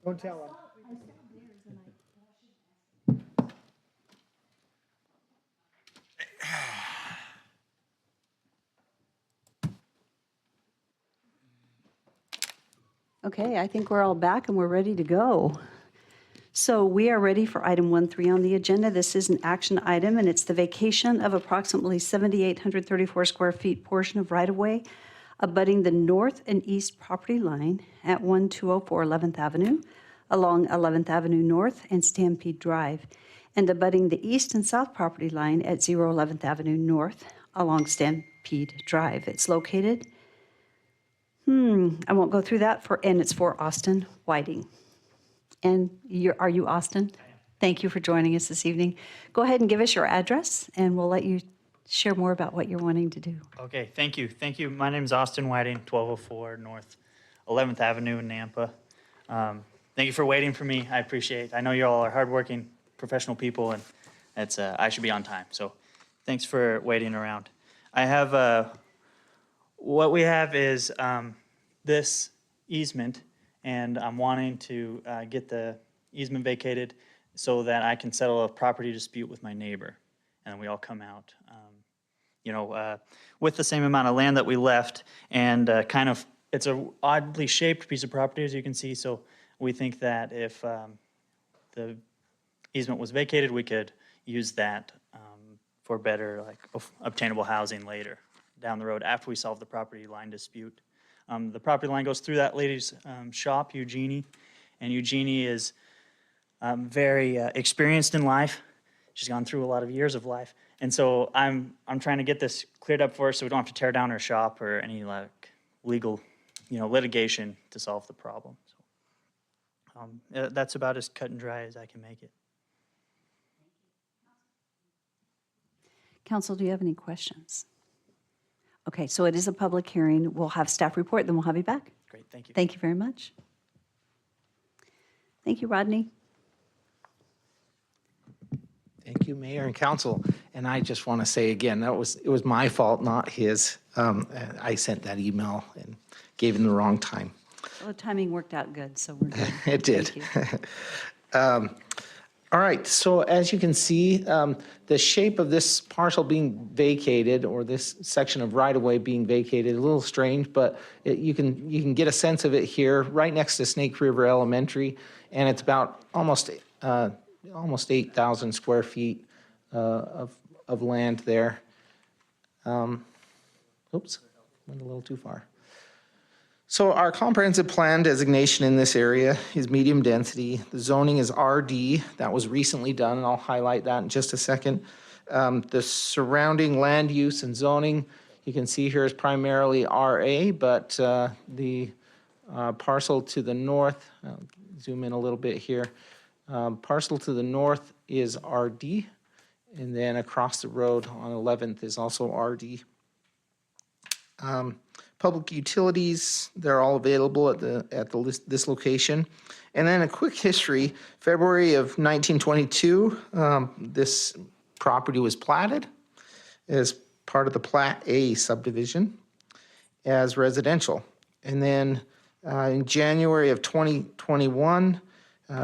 Don't tell them. Okay, I think we're all back and we're ready to go. So we are ready for item 1.3 on the agenda. This is an action item, and it's the vacation of approximately 7,834 square feet portion of right-of-way abutting the north and east property line at 1204 11th Avenue, along 11th Avenue North and Stampede Drive, and abutting the east and south property line at 11th Avenue North, along Stampede Drive. It's located, I won't go through that, and it's for Austin Whiting. And are you Austin? I am. Thank you for joining us this evening. Go ahead and give us your address, and we'll let you share more about what you're wanting to do. Okay, thank you. Thank you. My name is Austin Whiting, 1204 North 11th Avenue in Nampa. Thank you for waiting for me. I appreciate it. I know you all are hardworking, professional people, and it's I should be on time. So thanks for waiting around. I have, what we have is this easement, and I'm wanting to get the easement vacated so that I can settle a property dispute with my neighbor. And we all come out, with the same amount of land that we left, and kind of, it's a oddly shaped piece of property, as you can see, so we think that if the easement was vacated, we could use that for better, obtainable housing later down the road after we solve the property line dispute. The property line goes through that lady's shop, Eugenie, and Eugenie is very experienced in life. She's gone through a lot of years of life, and so I'm trying to get this cleared up for her so we don't have to tear down her shop or any legal, litigation to solve the problem. So that's about as cut and dry as I can make it. Council, do you have any questions? Okay, so it is a public hearing. We'll have staff report, then we'll have you back. Great, thank you. Thank you very much. Thank you, Rodney. Thank you, Mayor and Council. And I just want to say again, it was my fault, not his. I sent that email and gave him the wrong time. Well, the timing worked out good, so we're good. It did. Thank you. All right, so as you can see, the shape of this parcel being vacated, or this section of right-of-way being vacated, a little strange, but you can get a sense of it here, right next to Snake River Elementary, and it's about almost 8,000 square feet of land there. Oops, went a little too far. So our comprehensive plan designation in this area is medium density. The zoning is RD. That was recently done, and I'll highlight that in just a second. The surrounding land use and zoning, you can see here, is primarily RA, but the parcel to the north, I'll zoom in a little bit here. Parcel to the north is RD, and then across the road on 11th is also RD. Public utilities, they're all available at this location. And then a quick history, February of 1922, this property was platted as part of the Plat A subdivision as residential. And then in January of 2021,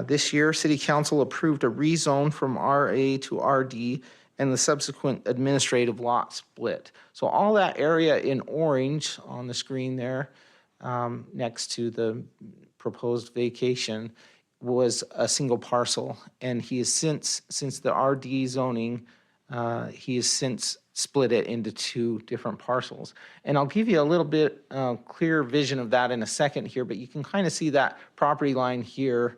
this year, City Council approved a rezone from RA to RD and the subsequent administrative lot split. So all that area in orange on the screen there, next to the proposed vacation, was a single parcel. And he has since the RD zoning, he has since split it into two different parcels. And I'll give you a little bit clearer vision of that in a second here, but you can kind of see that property line here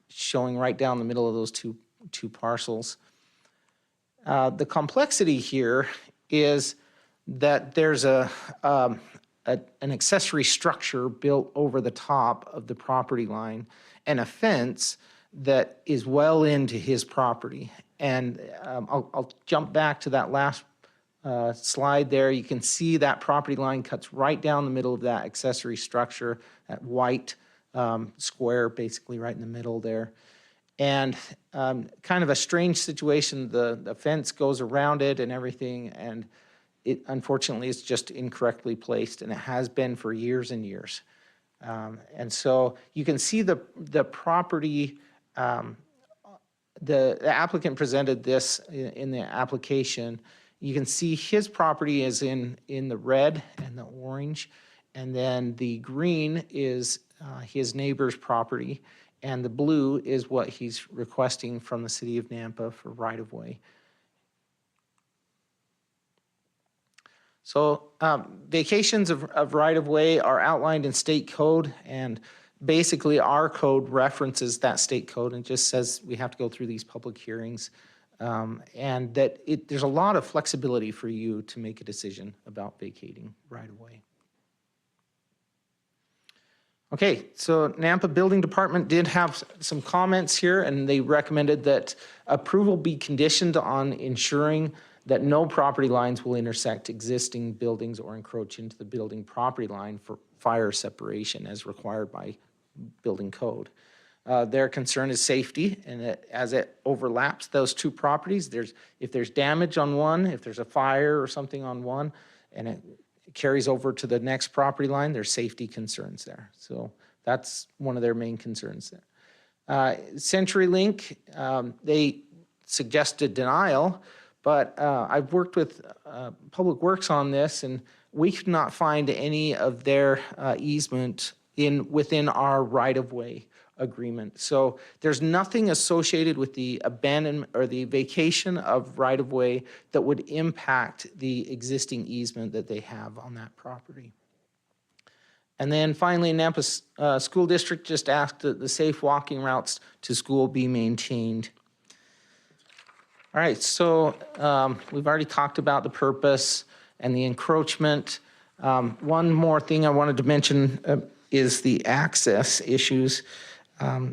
showing right down the middle of those two parcels. The complexity here is that there's an accessory structure built over the top of the property line and a fence that is well into his property. And I'll jump back to that last slide there. You can see that property line cuts right down the middle of that accessory structure, that white square basically right in the middle there. And kind of a strange situation, the fence goes around it and everything, and it unfortunately is just incorrectly placed, and it has been for years and years. And so you can see the property, the applicant presented this in the application. You can see his property is in the red and the orange, and then the green is his neighbor's property, and the blue is what he's requesting from the city of Nampa for right-of-way. So vacations of right-of-way are outlined in state code, and basically our code references that state code and just says we have to go through these public hearings, and that there's a lot of flexibility for you to make a decision about vacating right-of-way. Okay, so Nampa Building Department did have some comments here, and they recommended that approval be conditioned on ensuring that no property lines will intersect existing buildings or encroach into the building property line for fire separation as required by building code. Their concern is safety, and as it overlaps those two properties, if there's damage on one, if there's a fire or something on one, and it carries over to the next property line, there's safety concerns there. So that's one of their main concerns there. CenturyLink, they suggested denial, but I've worked with Public Works on this, and we could not find any of their easement within our right-of-way agreement. So there's nothing associated with the abandonment or the vacation of right-of-way that would impact the existing easement that they have on that property. And then finally, Nampa School District just asked that the safe walking routes to school be maintained. All right, so we've already talked about the purpose and the encroachment. One more thing I wanted to mention is the access issues.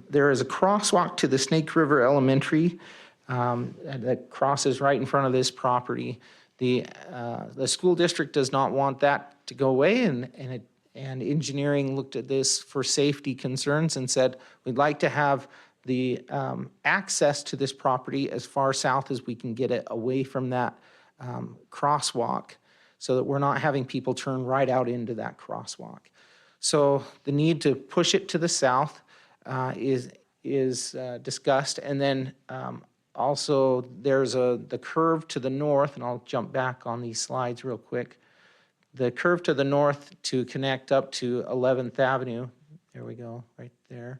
There is a crosswalk to the Snake River Elementary that crosses right in front of this property. The school district does not want that to go away, and engineering looked at this for safety concerns and said, we'd like to have the access to this property as far south as we can get it away from that crosswalk so that we're not having people turn right out into that crosswalk. So the need to push it to the south is discussed. And then also there's the curve to the north, and I'll jump back on these slides real quick. The curve to the north to connect up to 11th Avenue, there we go, right there.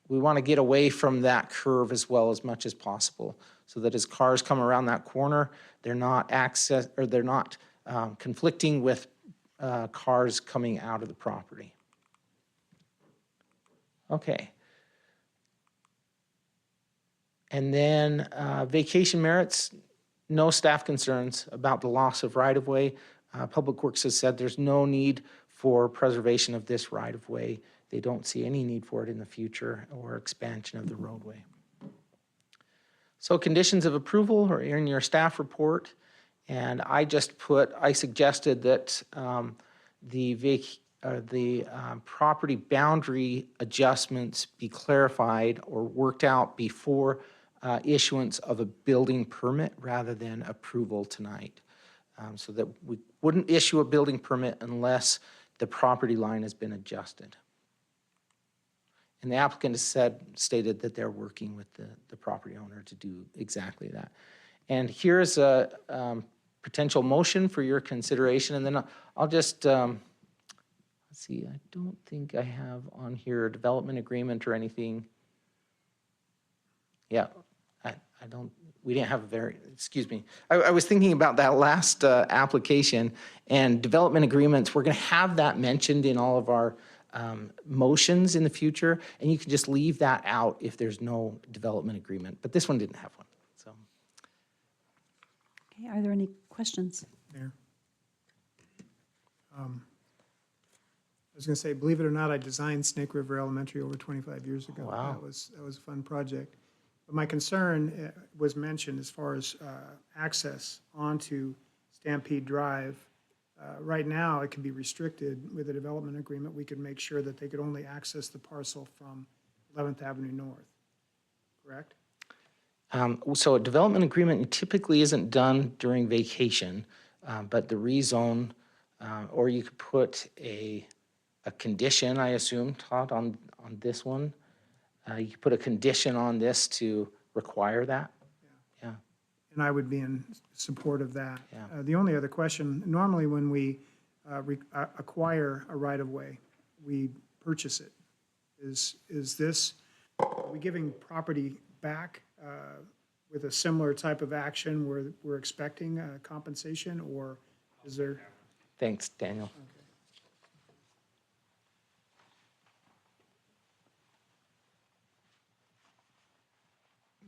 We want to get away from that curve as much as possible, so that as cars come around that corner, they're not conflicting with cars coming out of the property. Okay. And then vacation merits, no staff concerns about the loss of right-of-way. Public Works has said there's no need for preservation of this right-of-way. They don't see any need for it in the future or expansion of the roadway. So conditions of approval are in your staff report, and I suggested that the property boundary adjustments be clarified or worked out before issuance of a building permit rather than approval tonight, so that we wouldn't issue a building permit unless the property line has been adjusted. And the applicant has stated that they're working with the property owner to do exactly that. And here's a potential motion for your consideration, and then I'll just, let's see, I don't think I have on here a development agreement or anything. Yeah, we didn't have excuse me. I was thinking about that last application, and development agreements, we're gonna have that mentioned in all of our motions in the future, and you can just leave that out if there's no development agreement, but this one didn't have one, so. Okay, are there any questions? Mayor. I was going to say, believe it or not, I designed Snake River Elementary over 25 years ago. Wow. That was a fun project. But my concern was mentioned as far as access onto Stampede Drive. Right now, it can be restricted with a development agreement. We could make sure that they could only access the parcel from 11th Avenue North, correct? So a development agreement typically isn't done during vacation, but the rezone, or you could put a condition, I assume, Todd, on this one? You could put a condition on this to require that? Yeah. And I would be in support of that. Yeah. The only other question, normally when we acquire a right-of-way, we purchase it. Is this, are we giving property back with a similar type of action where we're expecting compensation, or is there? Thanks, Daniel.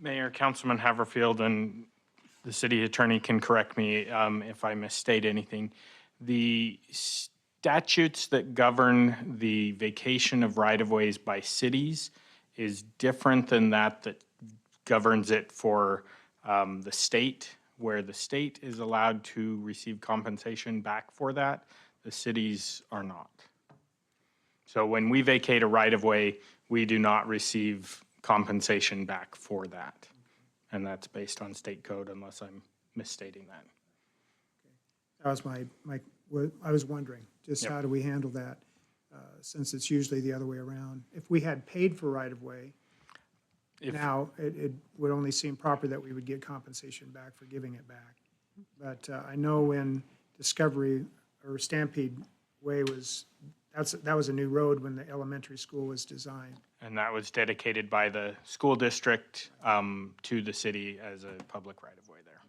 Mayor, Councilman Haverfield, and the city attorney can correct me if I misstate anything. The statutes that govern the vacation of right-of-ways by cities is different than that governs it for the state, where the state is allowed to receive compensation back for that. The cities are not. So when we vacate a right-of-way, we do not receive compensation back for that. And that's based on state code, unless I'm misstating that. That was what I was wondering, just Yep. how do we handle that, since it's usually the other way around? If we had paid for right-of-way, now it would only seem proper that we would get compensation back for giving it back. But I know when Discovery or Stampede Way that was a new road when the elementary school was designed. And that was dedicated by the school district to the city as a public right-of-way there.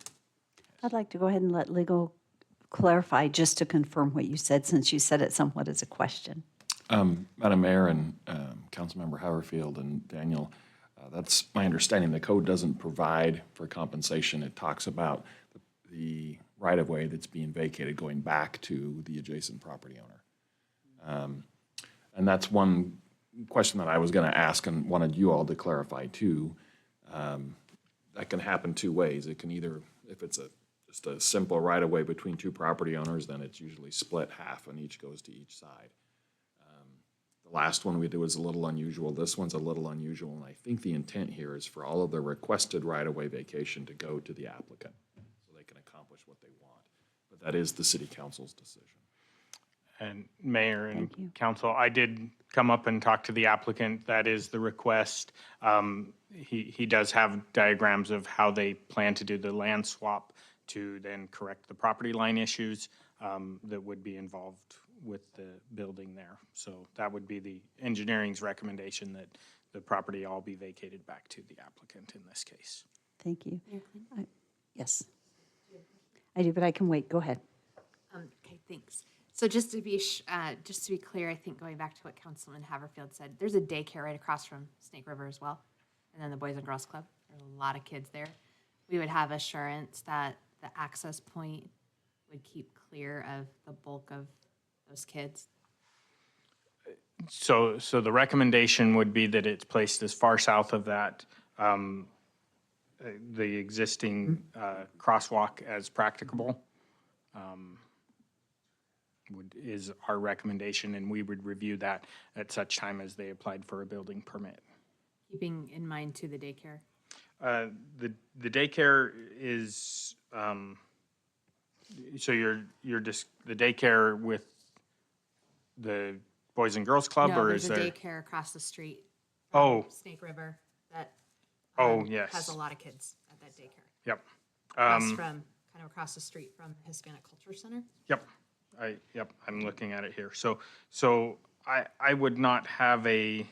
I'd like to go ahead and let legal clarify, just to confirm what you said, since you said it somewhat as a question. Madam Mayor and Councilmember Haverfield and Daniel, that's my understanding. The code doesn't provide for compensation. It talks about the right-of-way that's being vacated going back to the adjacent property owner. And that's one question that I was going to ask and wanted you all to clarify too. That can happen two ways. It can either, if it's just a simple right-of-way between two property owners, then it's usually split half and each goes to each side. The last one we did was a little unusual. This one's a little unusual, and I think the intent here is for all of the requested right-of-way vacation to go to the applicant so they can accomplish what they want. But that is the city council's decision. And Mayor and Council, I did come up and talk to the applicant. That is the request. He does have diagrams of how they plan to do the land swap to then correct the property line issues that would be involved with the building there. So that would be the engineering's recommendation, that the property all be vacated back to the applicant in this case. Thank you. Yes. I do, but I can wait. Go ahead. Okay, thanks. So just to be clear, I think going back to what Councilman Haverfield said, there's a daycare right across from Snake River as well, and then the Boys and Girls Club. There's a lot of kids there. We would have assurance that the access point would keep clear of the bulk of those kids. So the recommendation would be that it's placed as far south of that, the existing crosswalk as practicable. Is our recommendation, and we would review that at such time as they applied for a building permit. Keeping in mind to the daycare. The daycare is, so you're just, the daycare with the Boys and Girls Club, or is there? No, there's a daycare across the street. Oh. From Snake River that Yes. has a lot of kids at that daycare. Yep. Across the street from the Hispanic Culture Center. Yep. I'm looking at it here. So I would not have a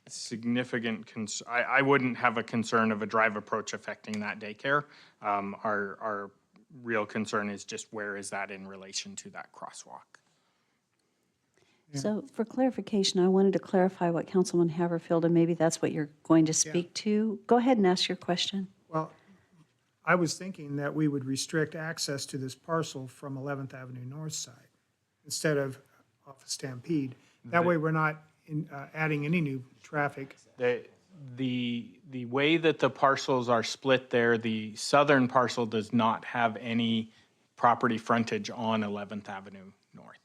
significant I wouldn't have a concern of a drive approach affecting that daycare. Our real concern is just where is that in relation to that crosswalk? So for clarification, I wanted to clarify what Councilman Haverfield, and maybe that's what you're going to speak to. Go ahead and ask your question. Well, I was thinking that we would restrict access to this parcel from 11th Avenue North side instead of off of Stampede. That way we're not adding any new traffic. The way that the parcels are split there, the southern parcel does not have any property frontage on 11th Avenue North.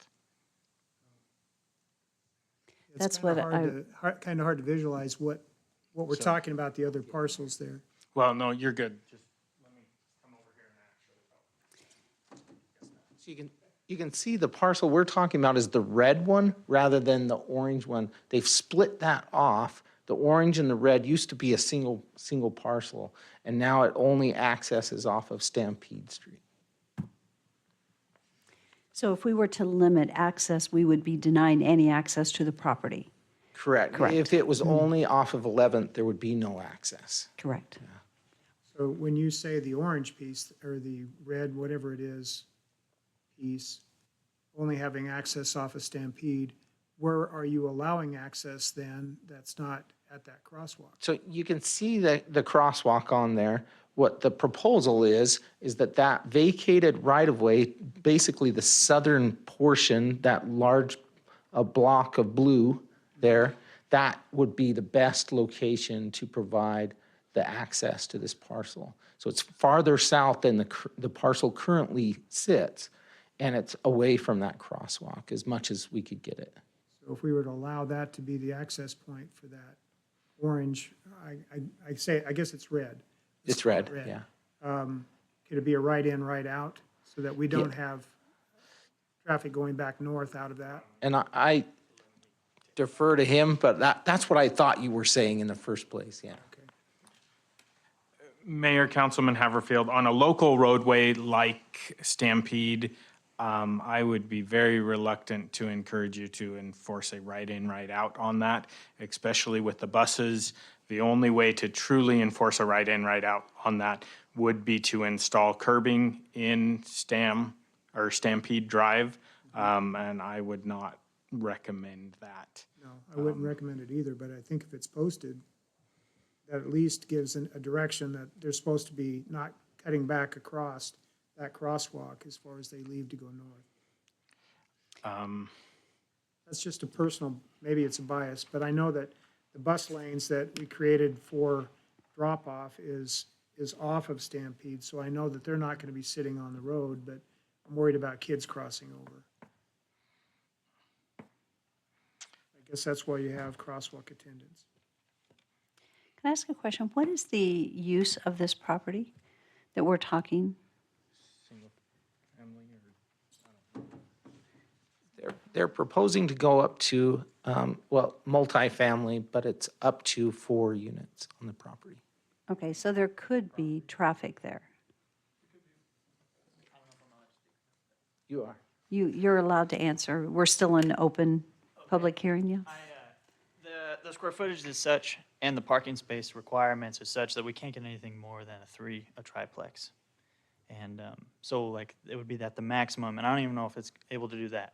That's what Kind of hard to visualize what we're talking about, the other parcels there. Well, no, you're good. Just let me come over here and actually. So you can, You can see the parcel we're talking about is the red one rather than the orange one. They've split that off. The orange and the red used to be a single parcel, and now it only accesses off of Stampede Street. So if we were to limit access, we would be denying any access to the property. Correct. Correct. If it was only off of 11th, there would be no access. Correct. So when you say the orange piece, or the red, whatever it is, piece, only having access off of Stampede, where are you allowing access then that's not at that crosswalk? So you can see the crosswalk on there. What the proposal is that vacated right-of-way, basically the southern portion, that large block of blue there, that would be the best location to provide the access to this parcel. So it's farther south than the parcel currently sits, and it's away from that crosswalk as much as we could get it. So if we were to allow that to be the access point for that orange, I guess it's red. It's red, yeah. Could it be a right in, right out, so that we don't have traffic going back north out of that? And I defer to him, but that's what I thought you were saying in the first place, yeah. Mayor, Councilman Haverfield, on a local roadway like Stampede, I would be very reluctant to encourage you to enforce a right in, right out on that, especially with the buses. The only way to truly enforce a right in, right out on that would be to install curbing in Stampede Drive, and I would not recommend that. No, I wouldn't recommend it either, but I think if it's posted, that at least gives a direction that they're supposed to be not cutting back across that crosswalk as far as they leave to go north. That's just a personal, maybe it's a bias, but I know that the bus lanes that we created for drop-off is off of Stampede, so I know that they're not going to be sitting on the road, but I'm worried about kids crossing over. I guess that's why you have crosswalk attendants. Can I ask a question? What is the use of this property that we're talking? They're proposing to go up to, multifamily, but it's up to 4 units on the property. Okay, so there could be traffic there. You are. You're allowed to answer. We're still in open public hearing, yeah? The square footage is such, and the parking space requirements are such that we can't get anything more than a triplex. And so like, it would be that the maximum, and I don't even know if it's able to do that,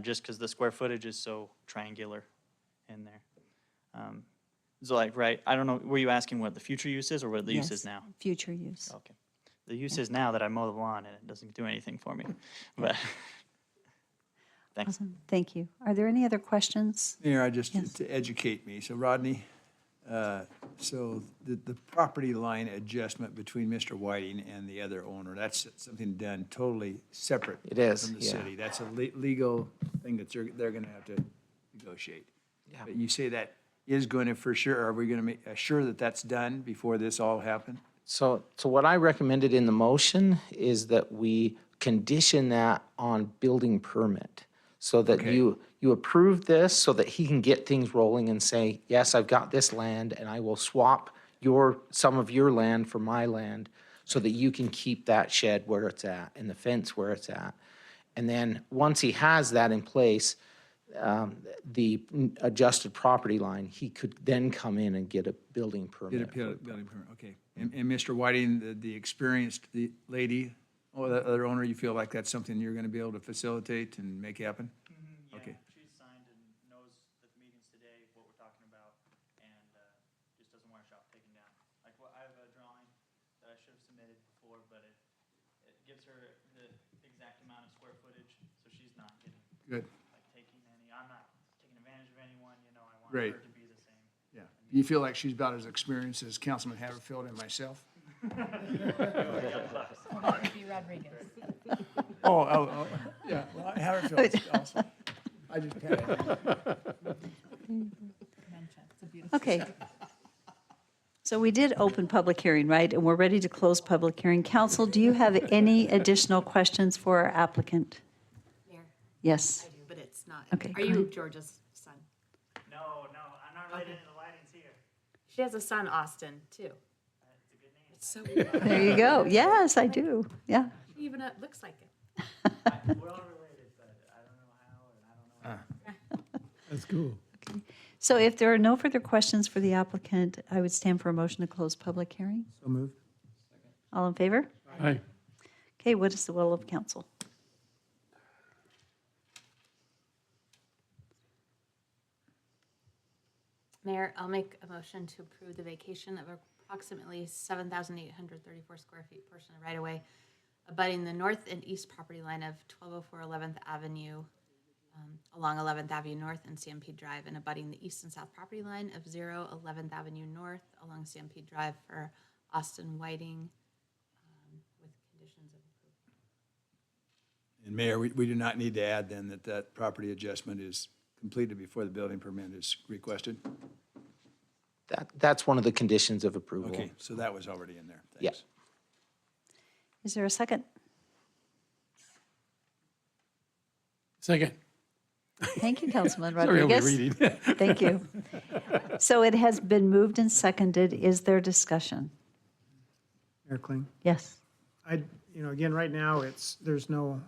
just because the square footage is so triangular in there. So like, right, I don't know, were you asking what the future use is or what the use is now? Future use. Okay. The use is now that I mow the lawn and it doesn't do anything for me, but thanks. Awesome. Thank you. Are there any other questions? Mayor, Yes. to educate me, so Rodney, so the property line adjustment between Mr. Whiting and the other owner, that's something done totally separate It is, from the yeah. city. That's a legal thing that they're gonna have to negotiate. Yeah. But you say that is going to for sure, are we gonna make sure that that's done before this all happened? So what I recommended in the motion is that we condition that on building permit, so that Okay. you approve this so that he can get things rolling and say, yes, I've got this land and I will swap some of your land for my land so that you can keep that shed where it's at and the fence where it's at. And then, once he has that in place, the adjusted property line, he could then come in and get a building permit. Get a building permit, okay. And Mr. Whiting, the experienced lady, or the other owner, you feel like that's something you're gonna be able to facilitate and make happen? Okay. She's signed and knows that the meeting's today, what we're talking about, and just doesn't want her shop taken down. Like, I have a drawing that I should have submitted before, but it gives her the exact amount of square footage, so she's not getting, Good, taking I'm not taking advantage of anyone, I want Great. her to be the same. yeah. Do you feel like she's about as experienced as Councilman Haverfield and myself? Rodriguez. Oh, yeah, well, Haverfield's awesome. I just panicked. Okay. So we did open public hearing, right? And we're ready to close public hearing. Council, do you have any additional questions for our applicant? Yes. I do, but it's not. Okay, Are go you ahead. Georgia's son? No, I'm not related to the Whitings here. She has a son, Austin, too. It's so There you go. Yes, I do. Yeah. He even looks like it. We're all related, but I don't know how, and I don't know. That's cool. So if there are no further questions for the applicant, I would stand for a motion to close public hearing. So moved. All in favor? Aye. Okay, what is the will of council? Mayor, I'll make a motion to approve the vacation of approximately 7,834 square feet portion of right-of-way abutting the north and east property line of 1204 11th Avenue along 11th Avenue North and CMP Drive, and abutting the east and south property line of 11th Avenue North along CMP Drive for Austin Whiting with conditions of approval. And Mayor, we do not need to add then that that property adjustment is completed before the building permit is requested? That's one of the conditions of approval. Okay, so that was already in there. Yeah. Thanks. Is there a second? Second. Thank you, Councilman Sorry, I'll be Rodriguez. reading. Thank you. So it has been moved and seconded. Is there discussion? Mayor Kling? Yes. Again, right now, there's no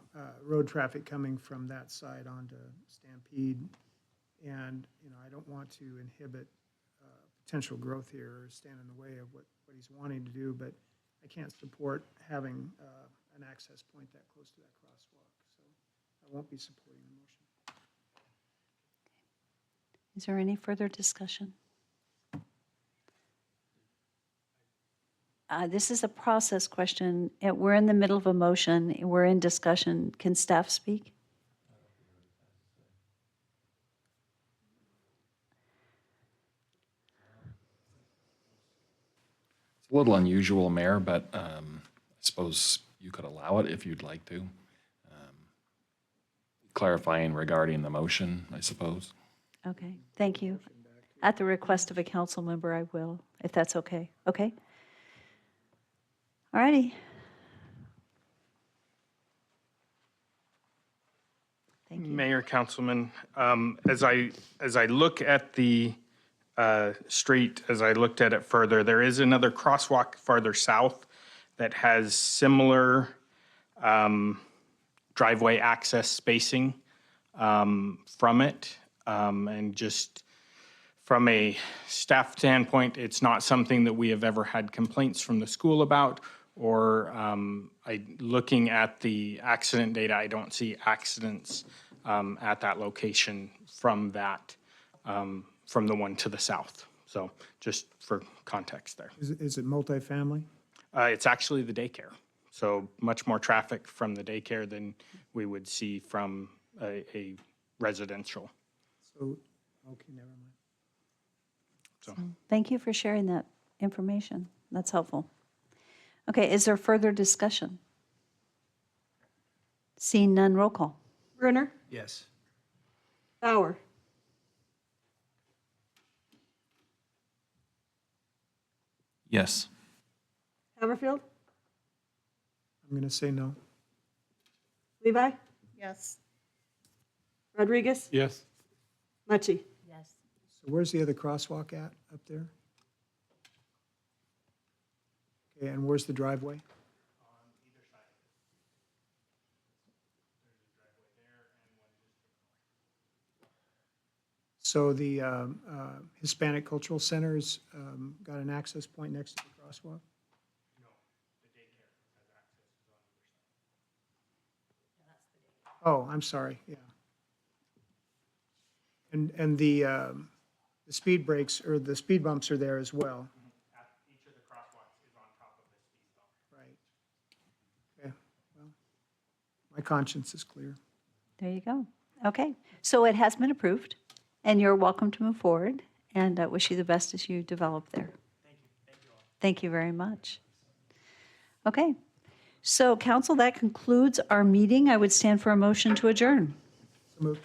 road traffic coming from that side onto Stampede. And, I don't want to inhibit potential growth here or stand in the way of what he's wanting to do, but I can't support having an access point that close to that crosswalk. So I won't be supporting the motion. Is there any further discussion? This is a process question. We're in the middle of a motion. We're in discussion. Can staff speak? It's a little unusual, Mayor, but I suppose you could allow it if you'd like to. Clarifying regarding the motion, I suppose. Okay, thank you. At the request of a council member, I will, if that's okay. Okay? All righty. Thank you. Mayor, Councilman, as I look at the street, as I looked at it further, there is another crosswalk farther south that has similar driveway access spacing from it. And just from a staff standpoint, it's not something that we have ever had complaints from the school about, or looking at the accident data, I don't see accidents at that location from that, from the one to the south. So just for context there. Is it multifamily? It's actually the daycare. So much more traffic from the daycare than we would see from a residential. So, okay, never mind. So. Thank you for sharing that information. That's helpful. Okay, is there further discussion? Seeing none, roll call. Brunner, Yes. Bauer, Yes. Haverfield, I'm going to say no. Levi, Yes. Rodriguez, Yes. Mucci. Yes. So where's the other crosswalk at up there? Okay, and where's the driveway? So the Hispanic Cultural Center's got an access point next to the crosswalk? Oh, I'm sorry, yeah. And the speed breaks, or the speed bumps are there as well? Each of the crosswalks is on top of the speed bump. Right. Okay, well, my conscience is clear. There you go. Okay, so it has been approved, and you're welcome to move forward, and I wish you the best as you develop there. Thank you. Thank you all. Thank you very much. Okay, so council, that concludes our meeting. I would stand for a motion to adjourn. So moved.